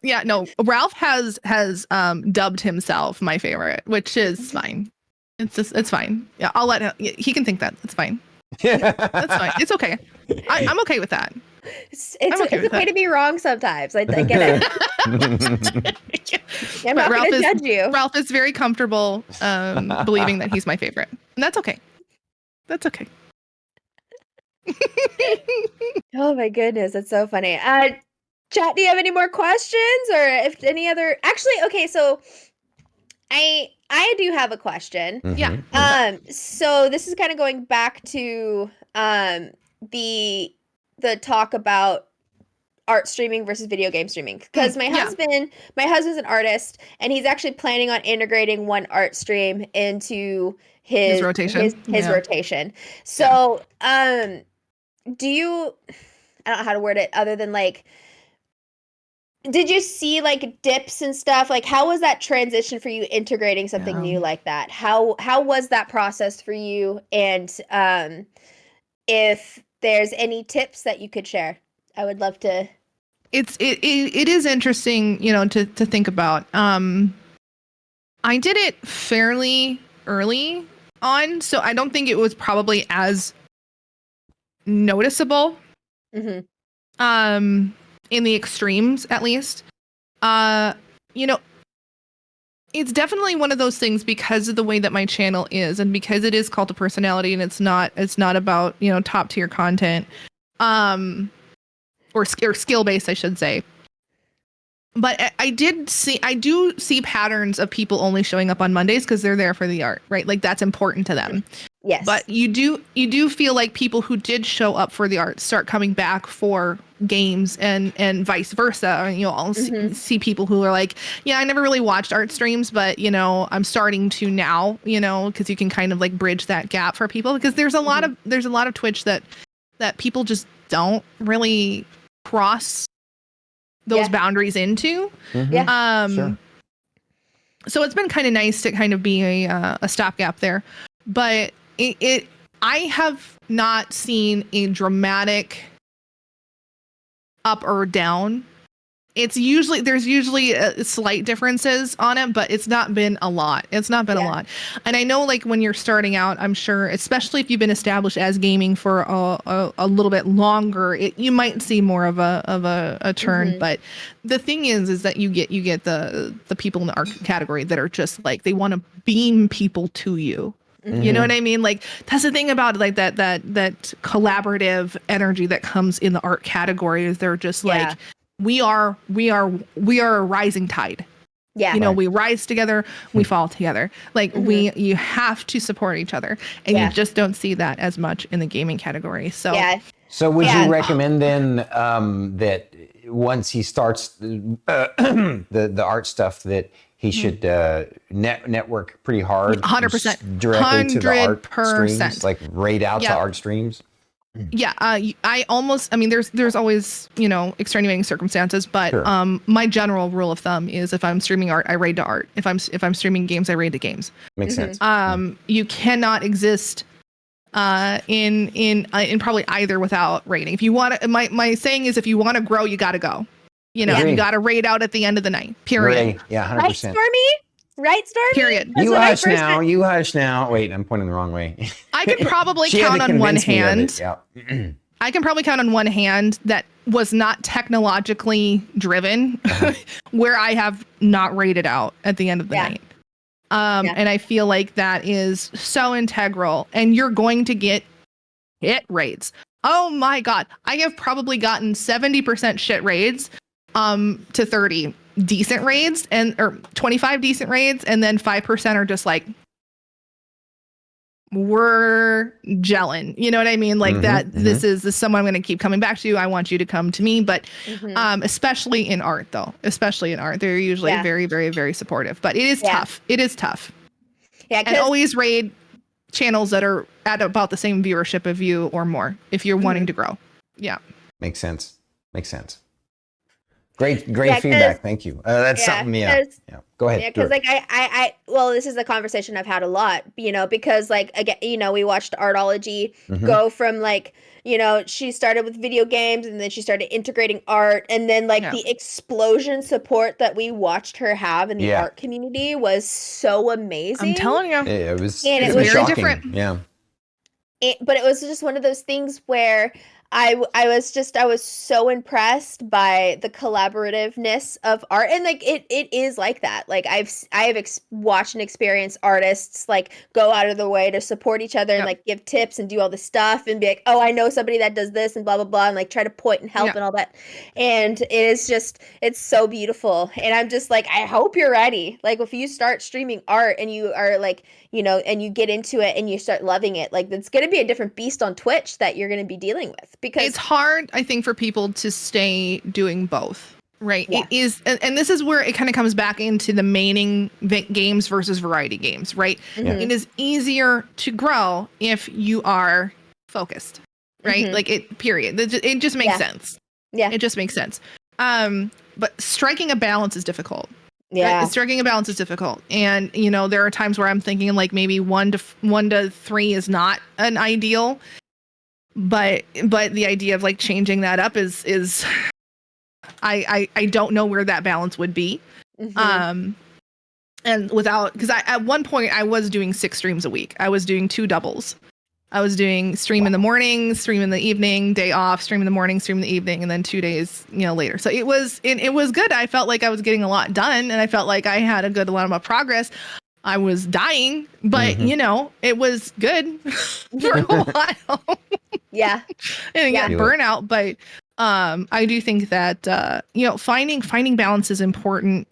Speaker 3: Yeah, no. Ralph has dubbed himself my favorite, which is fine. It's fine. Yeah, I'll let him. He can think that. It's fine. That's fine. It's okay. I'm okay with that.
Speaker 2: It's okay to be wrong sometimes. I get it. I'm not going to judge you.
Speaker 3: Ralph is very comfortable believing that he's my favorite, and that's okay. That's okay.
Speaker 2: Oh my goodness, that's so funny. Chat, do you have any more questions, or if any other? Actually, okay, so I do have a question.
Speaker 1: Mm-hmm.
Speaker 3: Yeah.
Speaker 2: So this is kind of going back to the talk about art streaming versus video game streaming, because my husband's an artist, and he's actually planning on integrating one art stream into his rotation. His rotation. So, do you? I don't know how to word it other than like. Did you see like dips and stuff? Like, how was that transition for you integrating something new like that? How was that process for you? And if there's any tips that you could share, I would love to.
Speaker 3: It is interesting, to think about. I did it fairly early on, so I don't think it was probably as noticeable.
Speaker 2: Mm-hmm.
Speaker 3: In the extremes, at least. It's definitely one of those things because of the way that my channel is, and because it is called a personality, and it's not about top tier content, or skill based, I should say. But I do see patterns of people only showing up on Mondays because they're there for the art, right? Like that's important to them.
Speaker 2: Yes.
Speaker 3: But you do feel like people who did show up for the art start coming back for games and vice versa. I'll see people who are like, yeah, I never really watched art streams, but I'm starting to now, because you can kind of like bridge that gap for people, because there's a lot of Twitch that people just don't really cross those boundaries into.
Speaker 1: Sure.
Speaker 3: So it's been kind of nice to kind of be a stopgap there, but I have not seen a dramatic up or down. There's usually slight differences on it, but it's not been a lot. A lot. And I know, like, when you're starting out, I'm sure, especially if you've been established as gaming for a little bit longer, you might see more of a turn. But the thing is that you get the people in the art category that are just like, they want to beam people to you. You know what I mean? Like, that's the thing about like that collaborative energy that comes in the art category, is they're just like, we are a rising tide. Yeah. We rise together, we fall together. Like you have to support each other, and you just don't see that as much in the gaming category. So
Speaker 1: So would you recommend then that once he starts the art stuff, that he should network pretty hard,
Speaker 3: 100%,
Speaker 1: directly to the art streams, like raid out to art streams?
Speaker 3: Yeah, there's always, extenuating circumstances, but my general rule of thumb is, if I'm streaming art, I raid to art. If I'm streaming games, I raid to games.
Speaker 1: Makes sense.
Speaker 3: You cannot exist in probably either without raiding. If you want to, my saying is, if you want to grow, you got to go. You know, you got to raid out at the end of the night. Period.
Speaker 1: Great. Yeah, 100%.
Speaker 2: Right, Stormy? Right, Stormy?
Speaker 3: Period.
Speaker 1: You hush now. You hush now. Wait, I'm pointing the wrong way.
Speaker 3: I could probably count on one hand.
Speaker 1: Yeah.
Speaker 3: I can probably count on one hand that was not technologically driven, where I have not rated out at the end of the night. And I feel like that is so integral. And you're going to get hit raids. Oh my God. I have probably gotten 70% shit raids to 30 decent raids or 25 decent raids. And then 5% are just like, we're gelling. You know what I mean? Like this is someone I'm going to keep coming back to. I want you to come to me. But especially in art, though, they're usually very, very, very supportive. But it is tough. It is tough. Yeah. And always raid channels that are at about the same viewership of you or more if you're wanting to grow. Yeah. Makes
Speaker 1: sense. Great feedback. Thank you. That's something. Yeah. Go ahead.
Speaker 2: Yeah, because like well, this is a conversation I've had a lot. You know, because like again, we watched Artology go from like, she started with video games and then she started integrating art, and then like the explosion support that we watched her have in the art community was so amazing.
Speaker 3: I'm telling you,
Speaker 1: it was
Speaker 3: very
Speaker 1: shocking.
Speaker 3: Different.
Speaker 1: Yeah.
Speaker 2: But it was just one of those things where I was so impressed by the collaborativeness of art, and like it is like that. Like I have watched and experienced artists like go out of the way to support each other and like give tips and do all this stuff and be like, oh, I know somebody that does this and blah blah blah, and like try to point and help and all that. And it is just, it's so beautiful. And I'm just like, I hope you're ready. Like if you start streaming art and you are like, and you get into it and you start loving it, like it's going to be a different beast on Twitch that you're going to be dealing with, because
Speaker 3: it's hard, I think, for people to stay doing both, right?
Speaker 2: Yeah.
Speaker 3: It is, and this is where it kind of comes back into the maining games versus variety games, right? It is easier to grow if you are focused, right? Like period. It just makes sense. Yeah. It just makes sense. But striking a balance is difficult.
Speaker 2: Yeah.
Speaker 3: Striking a balance is difficult. And, there are times where I'm thinking like maybe 1 to 3 is not an ideal. But the idea of like changing that up is I don't know where that balance would be. And because at one point I was doing 6 streams a week. I was doing 2 doubles. I was doing stream in the morning, stream in the evening, day off, stream in the morning, stream in the evening, and then 2 days, later. So it was good. I felt like I was getting a lot done, and I felt like I had a good amount of progress. I was dying, but it was good for a while.
Speaker 2: Yeah.
Speaker 3: And I got burnout, but I do think that finding balance is important.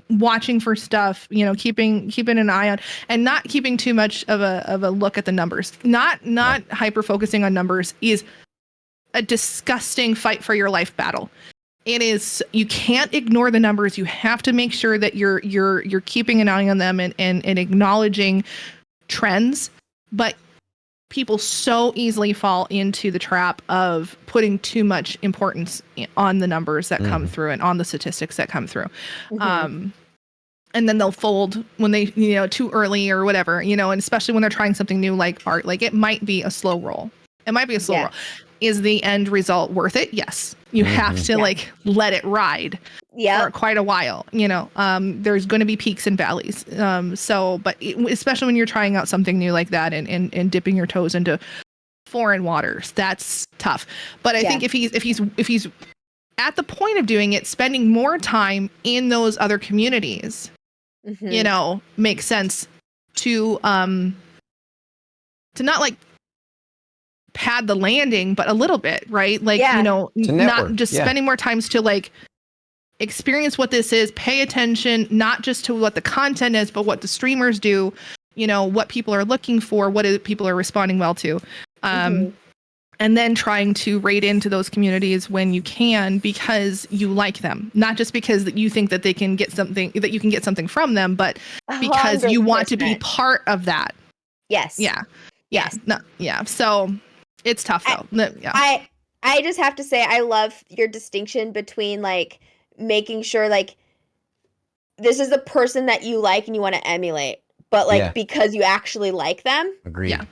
Speaker 3: Watching for stuff, keeping an eye on, and not keeping too much of a look at the numbers. Not hyper focusing on numbers is a disgusting fight for your life battle. It is, you can't ignore the numbers. You have to make sure that you're keeping an eye on them and acknowledging trends. But people so easily fall into the trap of putting too much importance on the numbers that come through and on the statistics that come through. And then they'll fold when they, too early or whatever, and especially when they're trying something new like art. Like it might be a slow roll. Roll. Is the end result worth it? Yes. You have to like let it ride for quite a while. There's going to be peaks and valleys. Especially when you're trying out something new like that and dipping your toes into foreign waters, that's tough. But I think if he's at the point of doing it, spending more time in those other communities, makes sense to not like pad the landing, but a little bit, right? Like, not just spending more times to like experience what this is, pay attention, not just to what the content is, but what the streamers do, what people are looking for, what people are responding well to. And then trying to raid into those communities when you can, because you like them, not just because that you think that they can get something, that you can get something from them, but because 100%. You want to be part of that.
Speaker 2: Yes.
Speaker 3: Yeah. Yes. No. Yeah. So it's tough though.
Speaker 2: I just have to say, I love your distinction between like making sure like this is a person that you like and you want to emulate, but like because you actually like them.
Speaker 1: Agreed.
Speaker 3: Yeah.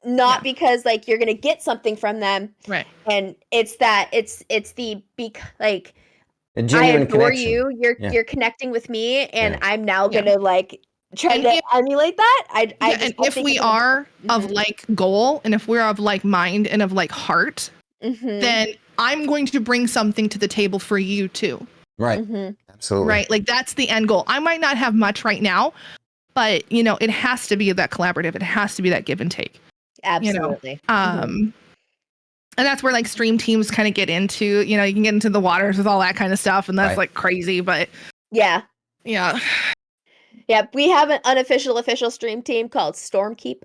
Speaker 2: not because like you're gonna get something from them,
Speaker 3: right?
Speaker 2: And it's the like
Speaker 1: A genuine
Speaker 2: I adore
Speaker 1: connection.
Speaker 2: you. You're connecting with me, and I'm now
Speaker 3: Yeah.
Speaker 2: gonna like try to emulate that.
Speaker 3: And if we are of like goal, and if we're of like mind and of like heart, then I'm going to bring something to the table for you too.
Speaker 1: Right. Absolutely.
Speaker 3: Right. Like that's the end goal. I might not have much right now, but you know, it has to be that collaborative. It has to be that give and take.
Speaker 2: Absolutely.
Speaker 3: You know? And that's where like stream teams kind of get into, you know, you can get into the waters with all that kind of stuff, and that's like crazy, but
Speaker 2: yeah.
Speaker 3: Yeah,
Speaker 2: we have an unofficial official stream team called Stormkeep.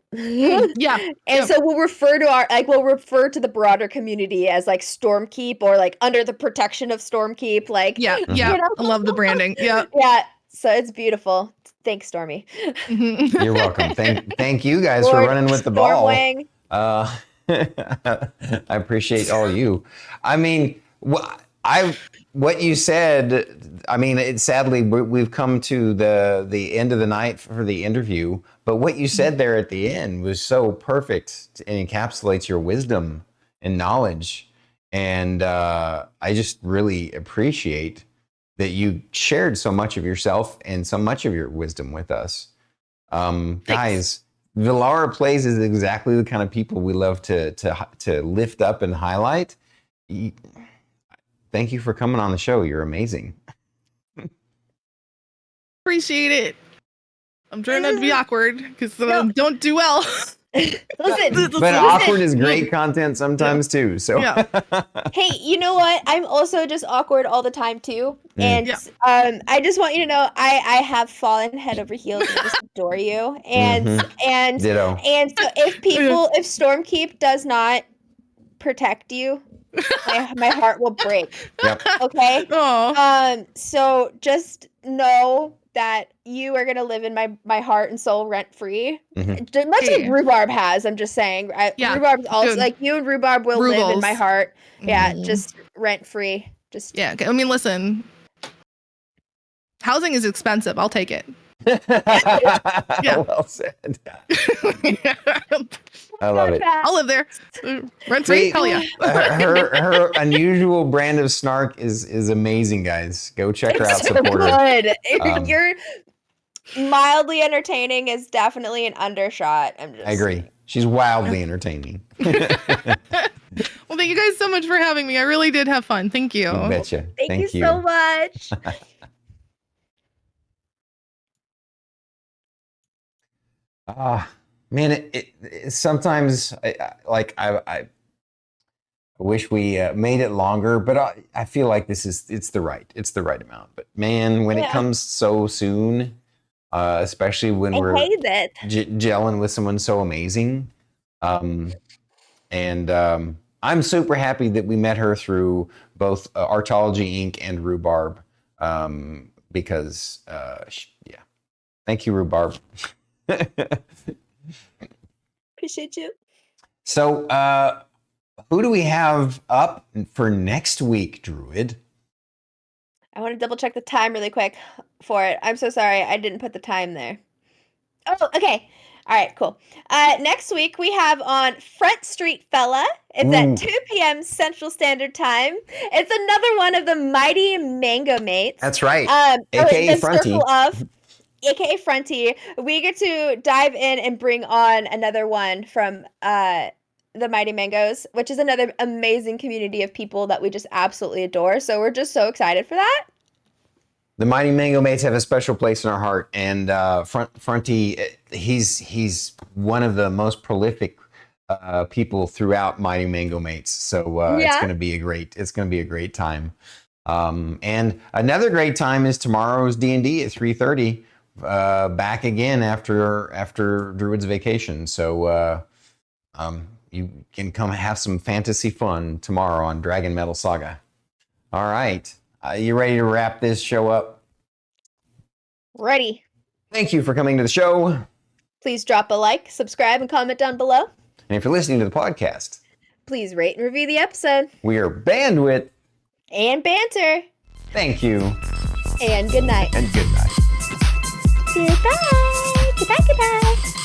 Speaker 3: Yeah.
Speaker 2: And so we'll refer to the broader community as like Stormkeep, or like under the protection of Stormkeep. Like,
Speaker 3: yeah. You know? I love the branding. Yeah.
Speaker 2: Yeah. So it's beautiful. Thanks, Stormy.
Speaker 1: You're welcome. Thank you guys for running with the ball. I appreciate all you. I mean, what you said, I mean, sadly, we've come to the end of the night for the interview, but what you said there at the end was so perfect and encapsulates your wisdom and knowledge. And I just really appreciate that you shared so much of yourself and so much of your wisdom with us. Guys, ValoraPlays is exactly the kind of people we love to lift up and highlight. Thank you for coming on the show. You're amazing.
Speaker 3: Appreciate it. I'm trying not to be awkward because don't do well.
Speaker 1: But awkward is great content sometimes too. So
Speaker 2: hey, you know what? I'm also just awkward all the time too. And I just want you to know I have fallen head over heels and just adore you. And
Speaker 1: Ditto.
Speaker 2: And so if Stormkeep does not protect you, my heart will break.
Speaker 1: Yep.
Speaker 2: Okay. So just know that you are gonna live in my heart and soul rent free, much like Rhubarb has. I'm just saying, Rhubarb's also like you, and Rhubarb will live in my heart. Yeah, just rent free. Just
Speaker 3: I mean, listen, housing is expensive. I'll take it.
Speaker 1: Well said. I love it.
Speaker 3: I'll live there. Rent free? Hell yeah.
Speaker 1: Her unusual brand of snark is amazing, guys. Go check her out. Support her.
Speaker 2: You're mildly entertaining is definitely an undershot.
Speaker 1: I agree. She's wildly entertaining.
Speaker 3: Well, thank you guys so much for having me. I really did have fun. Thank you.
Speaker 1: You betcha.
Speaker 2: Thank you so much.
Speaker 1: Man, it sometimes I wish we made it longer, but I feel like it's the right amount. But man, when it comes so soon, especially when we're gelling with someone so amazing, and I'm super happy that we met her through both Artology Inc. and Rhubarb, because thank you, Rhubarb.
Speaker 2: Appreciate you.
Speaker 1: So, who do we have up for next week, Druid?
Speaker 2: I want to double check the time really quick for it. I'm so sorry. I didn't put the time there. Oh, okay. All right, cool. Next week we have on Front Street Fella. It's at 2 p.m. Central Standard Time. It's another one of the Mighty Mango Mates.
Speaker 1: That's right. AKA Fronty.
Speaker 2: AKA Fronty. We get to dive in and bring on another one from the Mighty Mangoes, which is another amazing community of people that we just absolutely adore. So we're just so excited for that.
Speaker 1: The Mighty Mango Mates have a special place in our heart, and Fronty, he's one of the most prolific people throughout Mighty Mango Mates. So it's going to be a great time. And another great time is tomorrow's D&D at 3:30. Back again after Druid's vacation. So you can come have some fantasy fun tomorrow on Dragon Metal Saga. All right. You ready to wrap this show up?
Speaker 2: Ready.
Speaker 1: Thank you for coming to the show.
Speaker 2: Please drop a like, subscribe, and comment down below.
Speaker 1: And if you're listening to the podcast,
Speaker 2: please rate and review the episode.
Speaker 1: We are Bandwidth
Speaker 2: and Banter.
Speaker 1: Thank you.
Speaker 2: And good night.
Speaker 1: And good night.
Speaker 2: Goodbye. Goodbye. Goodbye.